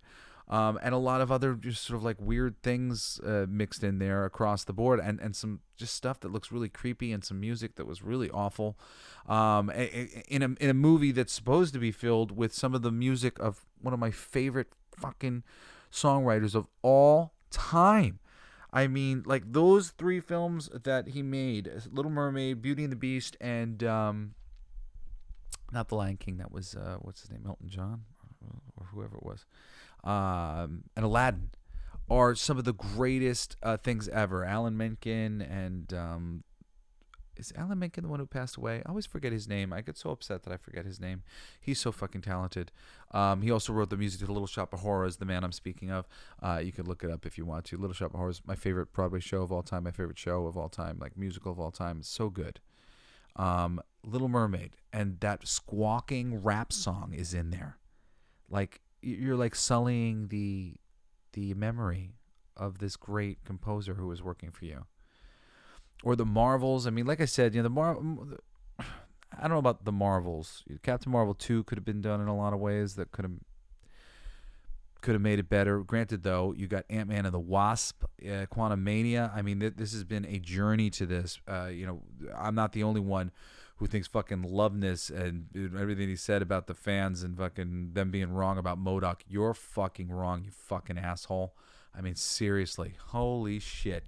And a lot of other just sort of like weird things mixed in there across the board. And some just stuff that looks really creepy and some music that was really awful. In a movie that's supposed to be filled with some of the music of one of my favorite fucking songwriters of all time. I mean, like those three films that he made, Little Mermaid, Beauty and the Beast, and not The Lion King, that was, what's his name, Elton John, or whoever it was, and Aladdin, are some of the greatest things ever. Alan Menken and... is Alan Menken the one who passed away? I always forget his name. I get so upset that I forget his name. He's so fucking talented. He also wrote the music to Little Shop of Horrors, the man I'm speaking of. You can look it up if you want to. Little Shop of Horrors, my favorite Broadway show of all time, my favorite show of all time, like musical of all time. It's so good. Little Mermaid, and that squawking rap song is in there. Like, you're like sullying the memory of this great composer who was working for you. Or the Marvels. I mean, like I said, I don't know about the Marvels. Captain Marvel 2 could have been done in a lot of ways that could have made it better. Granted, though, you got Ant-Man and the Wasp, Quantumania. I mean, this has been a journey to this. I'm not the only one who thinks fucking Loveness and everything he said about the fans and fucking them being wrong about MODOK. You're fucking wrong, you fucking asshole. I mean, seriously. Holy shit.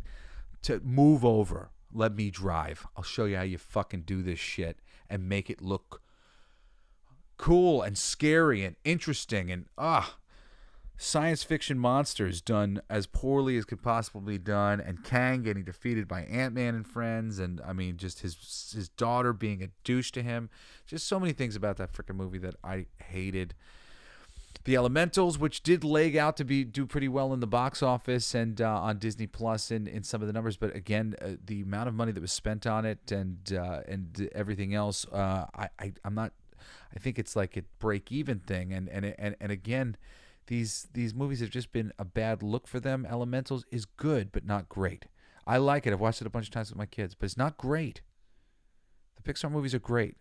To move over. Let me drive. I'll show you how you fucking do this shit and make it look cool and scary and interesting and science fiction monsters done as poorly as could possibly be done, and Kang getting defeated by Ant-Man and friends, and I mean just his daughter being a douche to him. Just so many things about that freaking movie that I hated. The Elementals, which did leg out to do pretty well in the box office and on Disney Plus in some of the numbers, but again, the amount of money that was spent on it and everything else, I'm not. I think it's like a break-even thing, and again, these movies have just been a bad look for them. Elementals is good, but not great. I like it. I've watched it a bunch of times with my kids, but it's not great. The Pixar movies are great.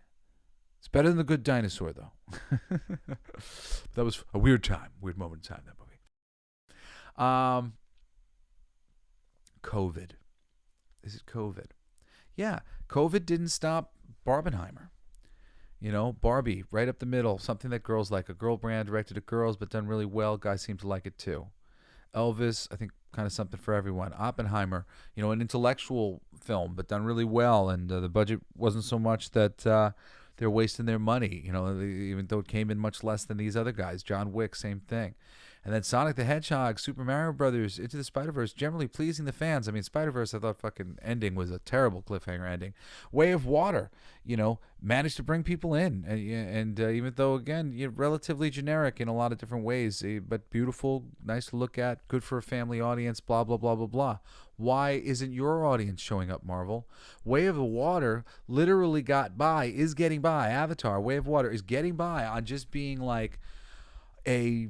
It's better than The Good Dinosaur, though. That was a weird moment in time, that movie. COVID. Is it COVID? Yeah, COVID didn't stop Barbenheimer. Barbie, right up the middle, something that girls like. A girl brand directed at girls, but done really well. Guys seem to like it, too. Elvis, I think kind of something for everyone. Oppenheimer, an intellectual film, but done really well. And the budget wasn't so much that... they're wasting their money, even though it came in much less than these other guys. John Wick, same thing. And then Sonic the Hedgehog, Super Mario Brothers, Into the Spiderverse, generally pleasing the fans. I mean, Spiderverse, I thought fucking ending was a terrible cliffhanger ending. Way of Water, managed to bring people in. And even though, again, relatively generic in a lot of different ways, but beautiful, nice to look at, good for a family audience, blah, blah, blah, blah, blah. Why isn't your audience showing up, Marvel? Way of the Water literally is getting by. Avatar, Way of Water is getting by on just being like a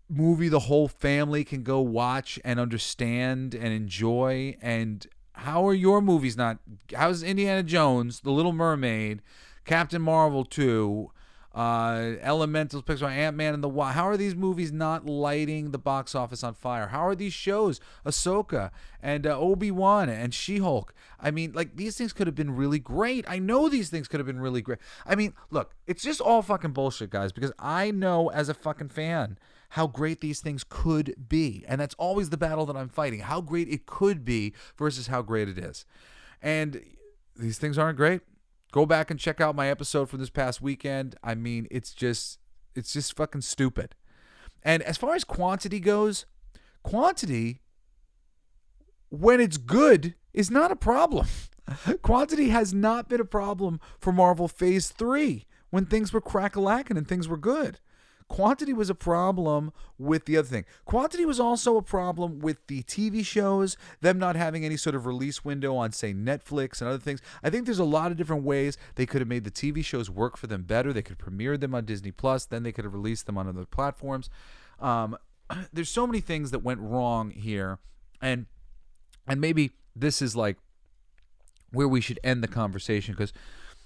movie the whole family can go watch and understand and enjoy. And how are your movies not? How's Indiana Jones, The Little Mermaid, Captain Marvel 2, Elementals, Pixar, Antman and the Wasp? How are these movies not lighting the box office on fire? How are these shows, Ahsoka and Obi-Wan and She-Hulk? I mean, like, these things could have been really great. I know these things could have been really great. I mean, look, it's just all fucking bullshit, guys, because I know as a fucking fan how great these things could be. And that's always the battle that I'm fighting. How great it could be versus how great it is. And these things aren't great. Go back and check out my episode from this past weekend. I mean, it's just fucking stupid. And as far as quantity goes, quantity, when it's good, is not a problem. Quantity has not been a problem for Marvel Phase 3 when things were crack-a-lackin' and things were good. Quantity was a problem with the other thing. Quantity was also a problem with the TV shows, them not having any sort of release window on, say, Netflix and other things. I think there's a lot of different ways they could have made the TV shows work for them better. They could premiere them on Disney Plus, then they could have released them on other platforms. There's so many things that went wrong here, and maybe this is like where we should end the conversation, because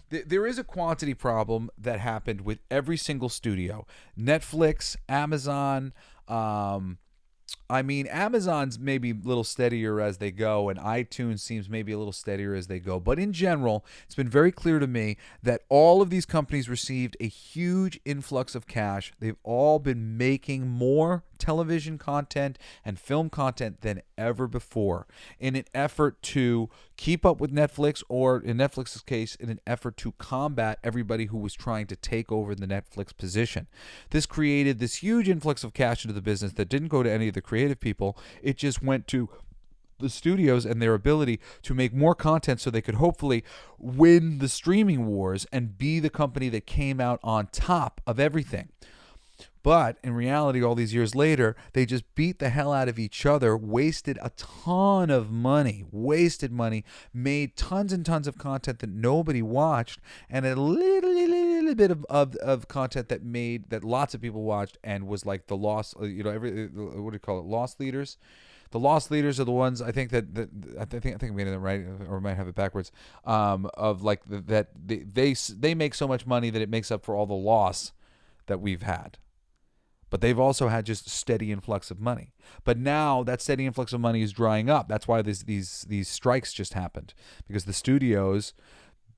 there is a quantity problem that happened with every single studio. Netflix, Amazon. I mean, Amazon's maybe a little steadier as they go, and iTunes seems maybe a little steadier as they go. But in general, it's been very clear to me that all of these companies received a huge influx of cash. They've all been making more television content and film content than ever before in an effort to keep up with Netflix, or in Netflix's case, in an effort to combat everybody who was trying to take over the Netflix position. This created this huge influx of cash into the business that didn't go to any of the creative people. It just went to the studios and their ability to make more content so they could hopefully win the streaming wars and be the company that came out on top of everything. But in reality, all these years later, they just beat the hell out of each other, wasted a ton of money, made tons and tons of content that nobody watched, and a little bit of content that lots of people watched and was like the lost, what do you call it, lost leaders? The lost leaders are the ones, I think I think I'm getting it right, or I might have it backwards. Of like that they make so much money that it makes up for all the loss that we've had. But they've also had just steady influx of money. But now that steady influx of money is drying up. That's why these strikes just happened, because the studios,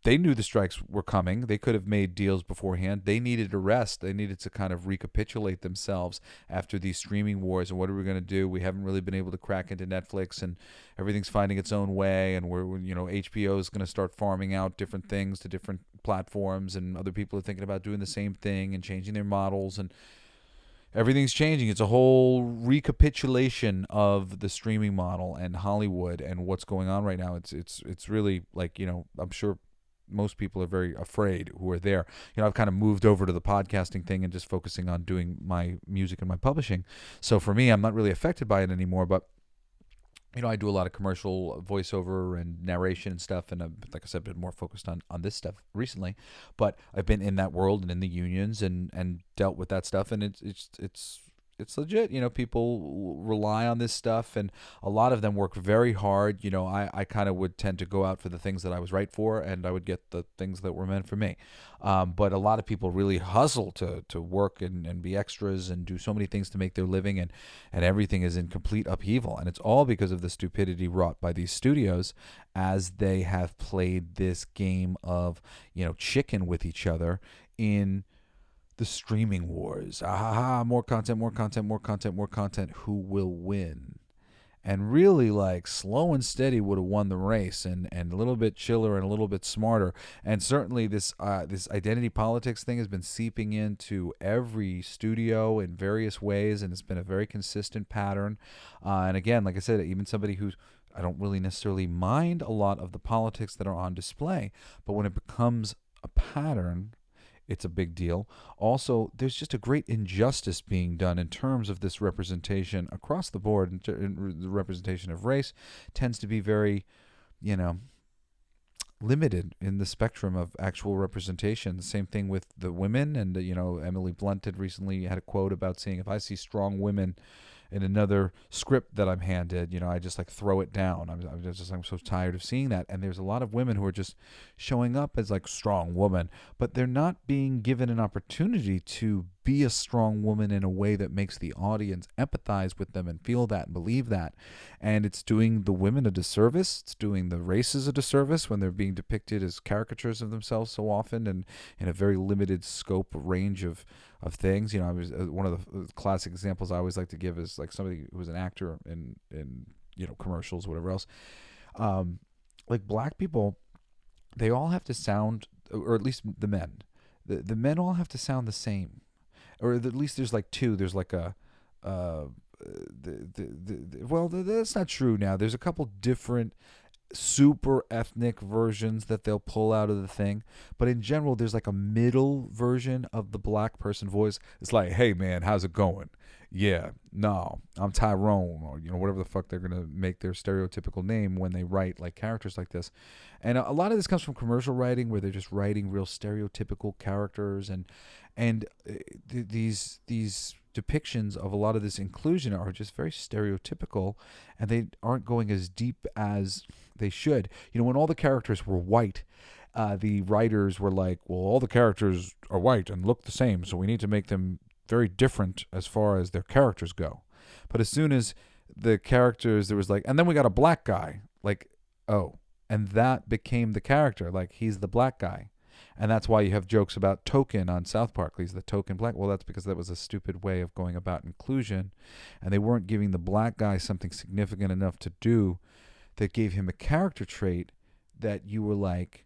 they knew the strikes were coming. They could have made deals beforehand. They needed a rest. They needed to kind of recapitulate themselves after these streaming wars. And what are we going to do? We haven't really been able to crack into Netflix, and everything's finding its own way. And HBO is going to start farming out different things to different platforms, and other people are thinking about doing the same thing and changing their models, and everything's changing. It's a whole recapitulation of the streaming model and Hollywood and what's going on right now. It's really like, I'm sure most people are very afraid who are there. I've kind of moved over to the podcasting thing and just focusing on doing my music and my publishing. So for me, I'm not really affected by it anymore, but I do a lot of commercial voiceover and narration and stuff, and I've, like I said, been more focused on this stuff recently. But I've been in that world and in the unions and dealt with that stuff, and it's legit. People rely on this stuff, and a lot of them work very hard. I kind of would tend to go out for the things that I was right for, and I would get the things that were meant for me. But a lot of people really hustle to work and be extras and do so many things to make their living, and everything is in complete upheaval. And it's all because of the stupidity wrought by these studios as they have played this game of, chicken with each other in the streaming wars. More content. Who will win? And really, like, slow and steady would have won the race, and a little bit chiller and a little bit smarter. And certainly this identity politics thing has been seeping into every studio in various ways, and it's been a very consistent pattern. And again, like I said, even somebody who's, I don't really necessarily mind a lot of the politics that are on display, but when it becomes a pattern, it's a big deal. Also, there's just a great injustice being done in terms of this representation across the board. And the representation of race tends to be very, limited in the spectrum of actual representation. The same thing with the women, and Emily Blunt had recently had a quote about saying, if I see strong women in another script that I'm handed, I just like throw it down. I'm so tired of seeing that. And there's a lot of women who are just showing up as like strong woman, but they're not being given an opportunity to be a strong woman in a way that makes the audience empathize with them and feel that and believe that. And it's doing the women a disservice. It's doing the races a disservice when they're being depicted as caricatures of themselves so often and in a very limited scope range of things. I was one of the classic examples I always like to give is like somebody who was an actor in commercials, whatever else. Like black people, they all have to sound, or at least the men, the men all have to sound the same, or at least there's like two. There's like a well, that's not true now. There's a couple different super ethnic versions that they'll pull out of the thing, but in general there's like a middle version of the black person voice. It's like, hey man, how's it going? Yeah, no, I'm Tyrone, or whatever the fuck they're gonna make their stereotypical name when they write like characters like this. And a lot of this comes from commercial writing, where they're just writing real stereotypical characters, and these depictions of a lot of this inclusion are just very stereotypical, and they aren't going as deep as they should. When all the characters were white, the writers were like, well, all the characters are white and look the same, so we need to make them very different as far as their characters go. But as soon as the characters, there was like, and then we got a black guy, like, oh, and that became the character, like he's the black guy. And that's why you have jokes about Token on South Park. He's the token black. Well, that's because that was a stupid way of going about inclusion, and they weren't giving the black guy something significant enough to do that gave him a character trait that you were like,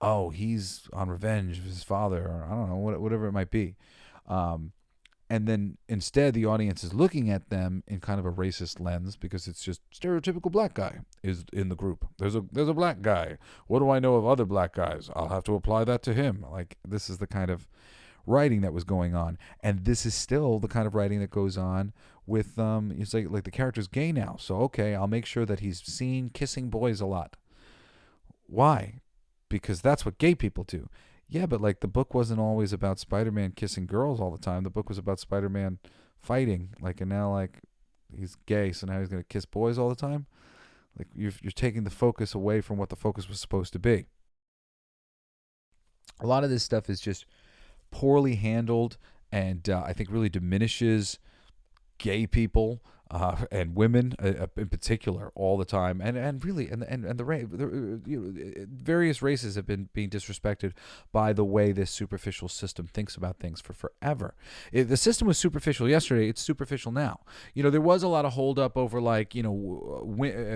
oh, he's on revenge of his father, or I don't know, whatever it might be. And then instead the audience is looking at them in kind of a racist lens, because it's just stereotypical black guy is in the group. There's a black guy. What do I know of other black guys? I'll have to apply that to him. Like, this is the kind of writing that was going on. And this is still the kind of writing that goes on with it's like the character's gay now. So okay, I'll make sure that he's seen kissing boys a lot. Why? Because that's what gay people do. Yeah, but like the book wasn't always about Spider-Man kissing girls all the time. The book was about Spider-Man fighting. Like, and now like he's gay, so now he's gonna kiss boys all the time. Like you're taking the focus away from what the focus was supposed to be. A lot of this stuff is just poorly handled, and I think really diminishes gay people and women in particular all the time, and really the various races have been being disrespected by the way this superficial system thinks about things for forever. The system was superficial yesterday; it's superficial now. There was a lot of hold up over like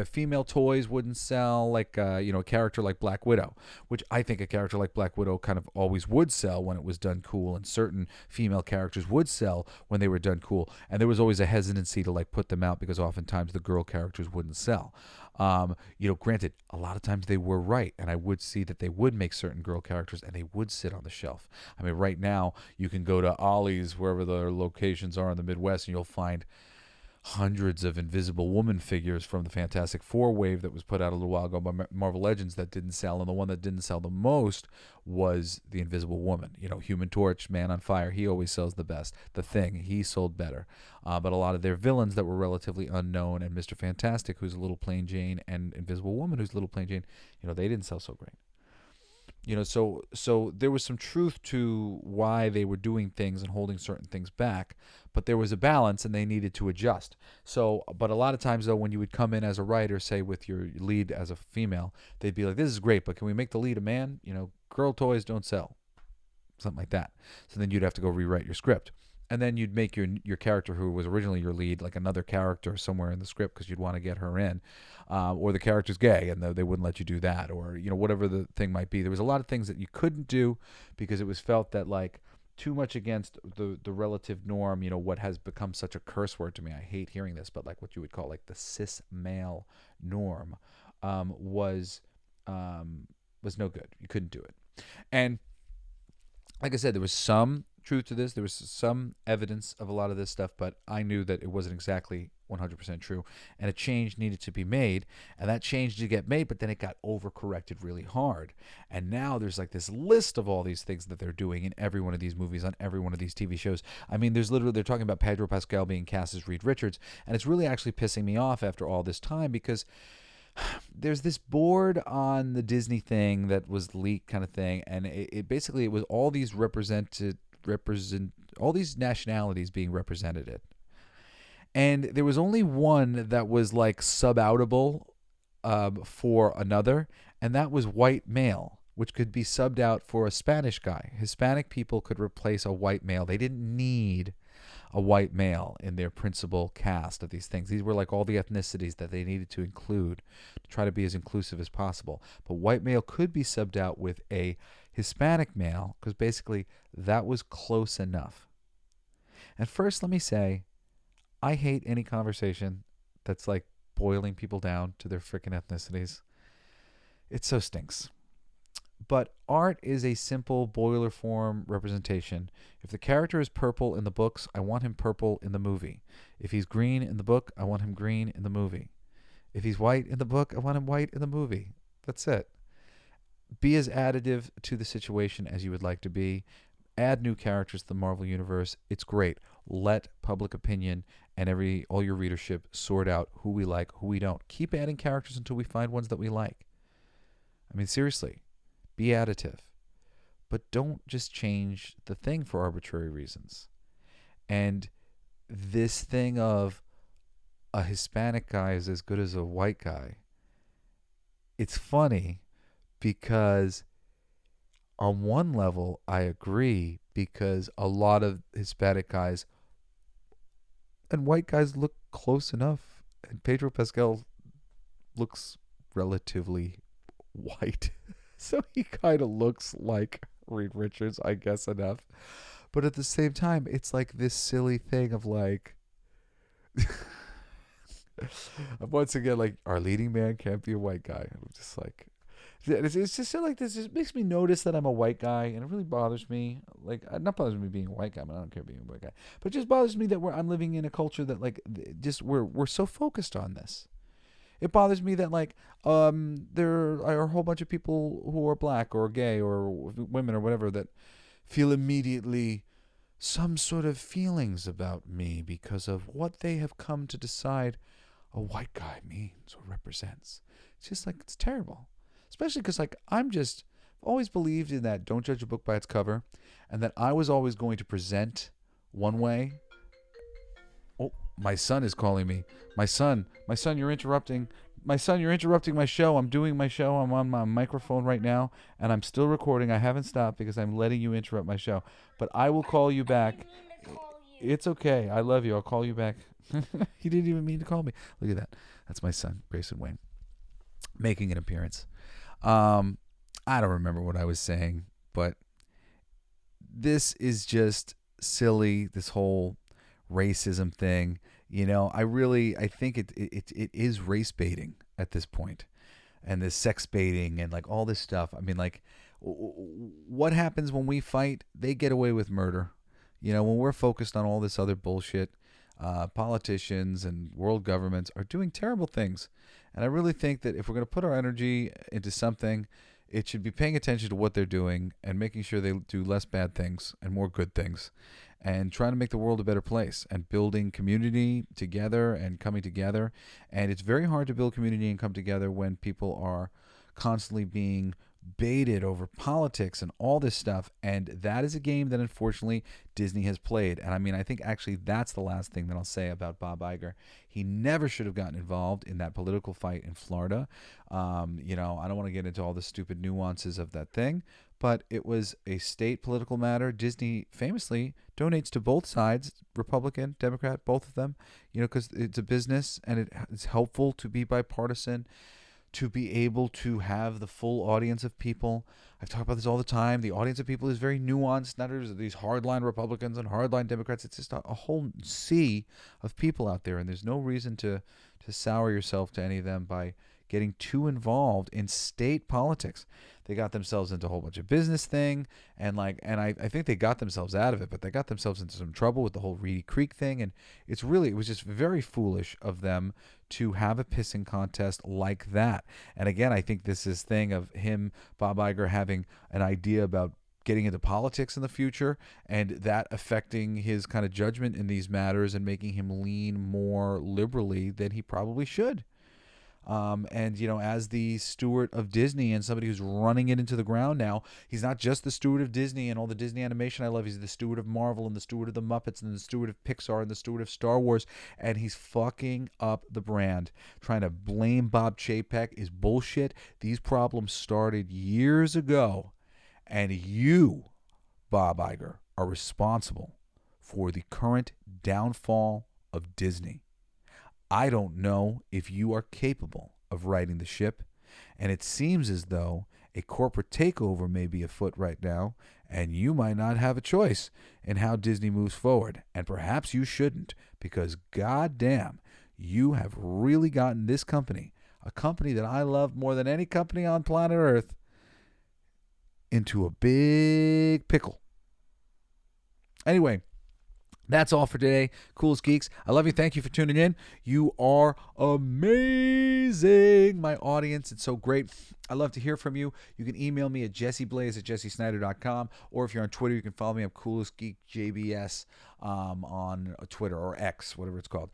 female toys wouldn't sell, like a character like Black Widow, which I think a character like Black Widow kind of always would sell when it was done cool, and certain female characters would sell when they were done cool, and there was always a hesitancy to like put them out because oftentimes the girl characters wouldn't sell. Granted, a lot of times they were right, and I would see that they would make certain girl characters and they would sit on the shelf. I mean, right now you can go to Ollie's, wherever their locations are in the Midwest, and you'll find hundreds of Invisible Woman figures from the Fantastic Four wave that was put out a little while ago by Marvel Legends that didn't sell, and the one that didn't sell the most was the Invisible Woman. Human Torch, Man on Fire, he always sells the best. The Thing, he sold better. But a lot of their villains that were relatively unknown, and Mr. Fantastic, who's a little plain Jane, and Invisible Woman, who's a little plain Jane, they didn't sell so great. So there was some truth to why they were doing things and holding certain things back, but there was a balance and they needed to adjust. But a lot of times though, when you would come in as a writer, say with your lead as a female, they'd be like, this is great, but can we make the lead a man? Girl toys don't sell. Something like that. So then you'd have to go rewrite your script. And then you'd make your character who was originally your lead like another character somewhere in the script because you'd want to get her in. Or the character's gay and they wouldn't let you do that. Or, whatever the thing might be. There was a lot of things that you couldn't do because it was felt that like too much against the relative norm, what has become such a curse word to me. I hate hearing this, but like what you would call like the cis male norm was no good. You couldn't do it. And like I said, there was some truth to this. There was some evidence of a lot of this stuff, but I knew that it wasn't exactly 100% true, and a change needed to be made, and that change did get made, but then it got overcorrected really hard, and now there's like this list of all these things that they're doing in every one of these movies, on every one of these TV shows. I mean, there's literally, they're talking about Pedro Pascal being cast as Reed Richards, and it's really actually pissing me off after all this time, because there's this board on the Disney thing that was leaked kind of thing, and it basically, it was all these all these nationalities being represented. And there was only one that was like sub-outable for another, and that was white male, which could be subbed out for a Spanish guy. Hispanic people could replace a white male. They didn't need a white male in their principal cast of these things. These were like all the ethnicities that they needed to include to try to be as inclusive as possible. But white male could be subbed out with a Hispanic male, because basically that was close enough. And first, let me say, I hate any conversation that's like boiling people down to their freaking ethnicities. It so stinks. But art is a simple boiler form representation. If the character is purple in the books, I want him purple in the movie. If he's green in the book, I want him green in the movie. If he's white in the book, I want him white in the movie. That's it. Be as additive to the situation as you would like to be. Add new characters to the Marvel Universe. It's great. Let public opinion and all your readership sort out who we like, who we don't. Keep adding characters until we find ones that we like. I mean, seriously, be additive. But don't just change the thing for arbitrary reasons. And this thing of a Hispanic guy is as good as a white guy, it's funny because on one level, I agree, because a lot of Hispanic guys and white guys look close enough. And Pedro Pascal looks relatively white. So he kind of looks like Reed Richards, I guess, enough. But at the same time, it's like this silly thing of like, once again, like, our leading man can't be a white guy. I'm just like, it's just like this. It makes me notice that I'm a white guy, and it really bothers me. Like, not bothers me being a white guy. I mean, I don't care being a white guy, but it just bothers me that I'm living in a culture that like just we're so focused on this. It bothers me that like there are a whole bunch of people who are black or gay or women or whatever that feel immediately some sort of feelings about me because of what they have come to decide a white guy means or represents. It's just like, it's terrible. Especially because like I've always believed in that don't judge a book by its cover, and that I was always going to present one way. Oh, my son is calling me. My son, you're interrupting. My son, you're interrupting my show. I'm doing my show. I'm on my microphone right now, and I'm still recording. I haven't stopped because I'm letting you interrupt my show. But I will call you back. It's okay. I love you. I'll call you back. He didn't even mean to call me. Look at that. That's my son, Grayson Wayne, making an appearance. I don't remember what I was saying, but this is just silly, this whole racism thing. You know, I think it is race baiting at this point, and this sex baiting and like all this stuff. I mean, like, what happens when we fight? They get away with murder. You know, when we're focused on all this other bullshit, politicians and world governments are doing terrible things. And I really think that if we're going to put our energy into something, it should be paying attention to what they're doing and making sure they do less bad things and more good things, and trying to make the world a better place and building community together and coming together. And it's very hard to build community and come together when people are constantly being baited over politics and all this stuff. And that is a game that unfortunately Disney has played. And I mean, I think actually that's the last thing that I'll say about Bob Iger. He never should have gotten involved in that political fight in Florida. You know, I don't want to get into all the stupid nuances of that thing, but it was a state political matter. Disney famously donates to both sides, Republican, Democrat, both of them, you know, because it's a business and it's helpful to be bipartisan, to be able to have the full audience of people. I've talked about this all the time. The audience of people is very nuanced. Not there's these hardline Republicans and hardline Democrats. It's just a whole sea of people out there, and there's no reason to sour yourself to any of them by getting too involved in state politics. They got themselves into a whole bunch of business thing, and I think they got themselves out of it, but they got themselves into some trouble with the whole Reedy Creek thing, and it was just very foolish of them to have a pissing contest like that. And again, I think this thing of him, Bob Iger, having an idea about getting into politics in the future and that affecting his kind of judgment in these matters and making him lean more liberally than he probably should. And, as the steward of Disney and somebody who's running it into the ground now, he's not just the steward of Disney and all the Disney animation I love. He's the steward of Marvel and the steward of the Muppets and the steward of Pixar and the steward of Star Wars. And he's fucking up the brand. Trying to blame Bob Chapek is bullshit. These problems started years ago. And you, Bob Iger, are responsible for the current downfall of Disney. I don't know if you are capable of righting the ship, and it seems as though a corporate takeover may be afoot right now, and you might not have a choice in how Disney moves forward. And perhaps you shouldn't, because goddamn, you have really gotten this company, a company that I love more than any company on planet Earth, into a big pickle. Anyway, that's all for today, Coolest Geeks. I love you. Thank you for tuning in. You are amazing, my audience. It's so great. I love to hear from you. You can email me at jesseblaze@jessesnider.com, or if you're on Twitter, you can follow me. I'm Coolest Geek JBS on Twitter, or X, whatever it's called.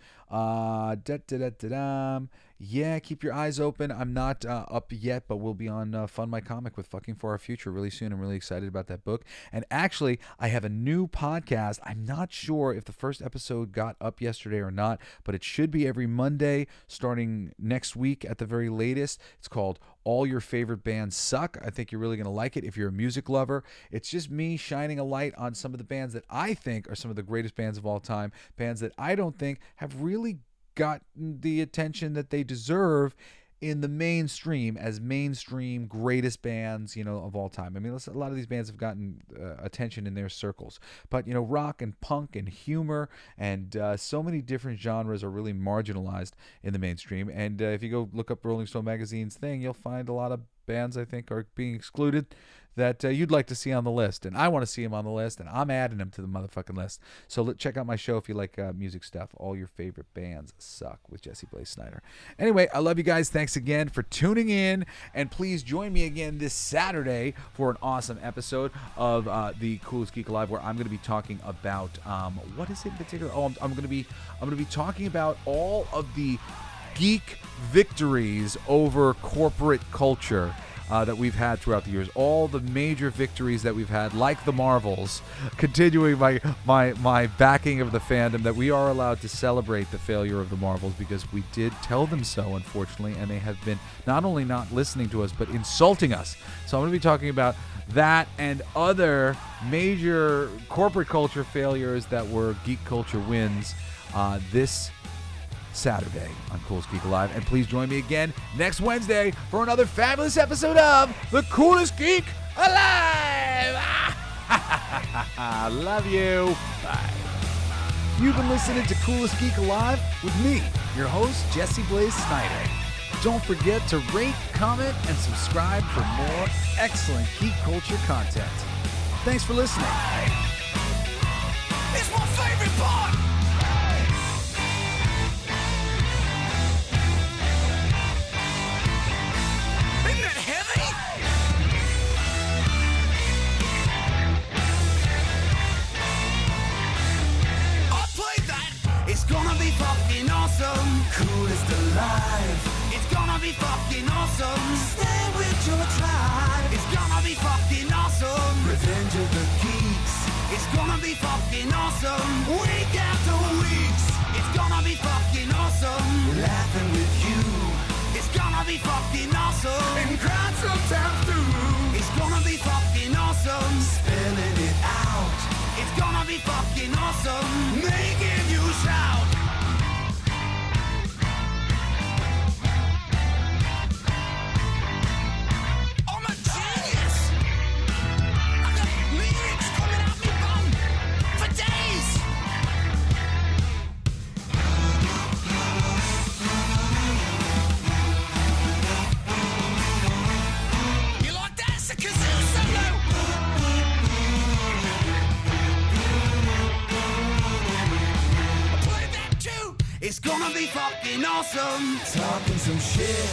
Yeah, keep your eyes open. I'm not up yet, but we'll be on Fund My Comic with Fucking For Our Future really soon. I'm really excited about that book. And actually, I have a new podcast. I'm not sure if the first episode got up yesterday or not, but it should be every Monday starting next week at the very latest. It's called All Your Favorite Bands Suck. I think you're really going to like it if you're a music lover. It's just me shining a light on some of the bands that I think are some of the greatest bands of all time, bands that I don't think have really gotten the attention that they deserve in the mainstream as mainstream greatest bands, of all time. I mean, a lot of these bands have gotten attention in their circles, but rock and punk and humor and so many different genres are really marginalized in the mainstream. And if you go look up Rolling Stone magazine's thing, you'll find a lot of bands I think are being excluded that you'd like to see on the list, and I want to see them on the list, and I'm adding them to the motherfucking list. So check out my show if you like music stuff. All Your Favorite Bands Suck with Jesse Blaze Snider. Anyway, I love you guys. Thanks again for tuning in, and please join me again this Saturday for an awesome episode of the Coolest Geek Alive, where I'm going to be talking about what is it in particular? Oh, I'm going to be talking about all of the geek victories over corporate culture that we've had throughout the years. All the major victories that we've had, like the Marvels, continuing my backing of the fandom, that we are allowed to celebrate the failure of the Marvels because we did tell them so, unfortunately, and they have been not only not listening to us, but insulting us. So I'm going to be talking about that and other major corporate culture failures that were geek culture wins this Saturday on Coolest Geek Alive. And please join me again next Wednesday for another fabulous episode of The Coolest Geek Alive. Love you. Bye. You've been listening to Coolest Geek Alive with me, your host, Jesse Blaze Snider. Don't forget to rate, comment, and subscribe for more excellent geek culture content. Thanks for listening. It's my favorite part. Isn't that heavy? I played that. It's gonna be fucking awesome. Coolest alive. It's gonna be fucking awesome. Stay with your tribe. It's gonna be fucking awesome. Revenge of the Geeks. It's gonna be fucking awesome. Week after weeks. It's gonna be fucking awesome. Laughing with you. It's gonna be fucking awesome. And crying sometimes too. It's gonna be fucking awesome. Spelling it out. It's gonna be fucking awesome. Making you shout. I'm a genius. I got lyrics coming out me bum for days. You like that? gonna be fucking awesome. Talking some shit.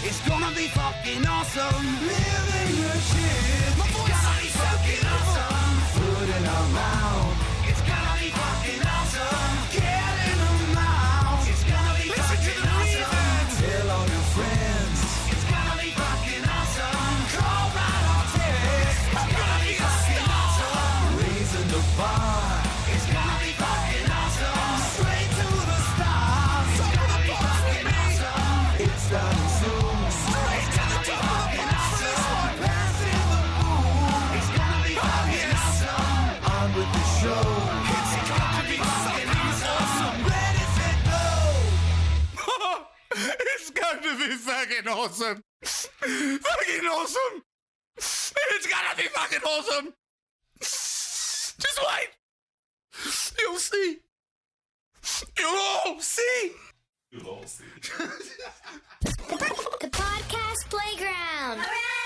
It's gonna be fucking awesome. Living legit. It's gonna be fucking awesome. Food in our mouth. It's gonna be fucking awesome. Get in our mouth. It's gonna be fucking awesome. Tell all your friends. It's gonna be fucking awesome. Call right or text. It's gonna be fucking awesome. Raising the bar. It's gonna be fucking awesome. Straight to the stars. It's gonna be fucking awesome. It's starting soon. Straight to the top. Passing the moon. It's gonna be fucking awesome. On with the show. It's gonna be fucking awesome. Ready, set, go. It's gonna be fucking awesome. Fucking awesome. It's gonna be fucking awesome. Just wait. You'll see. You'll all see. The podcast playground. Hooray!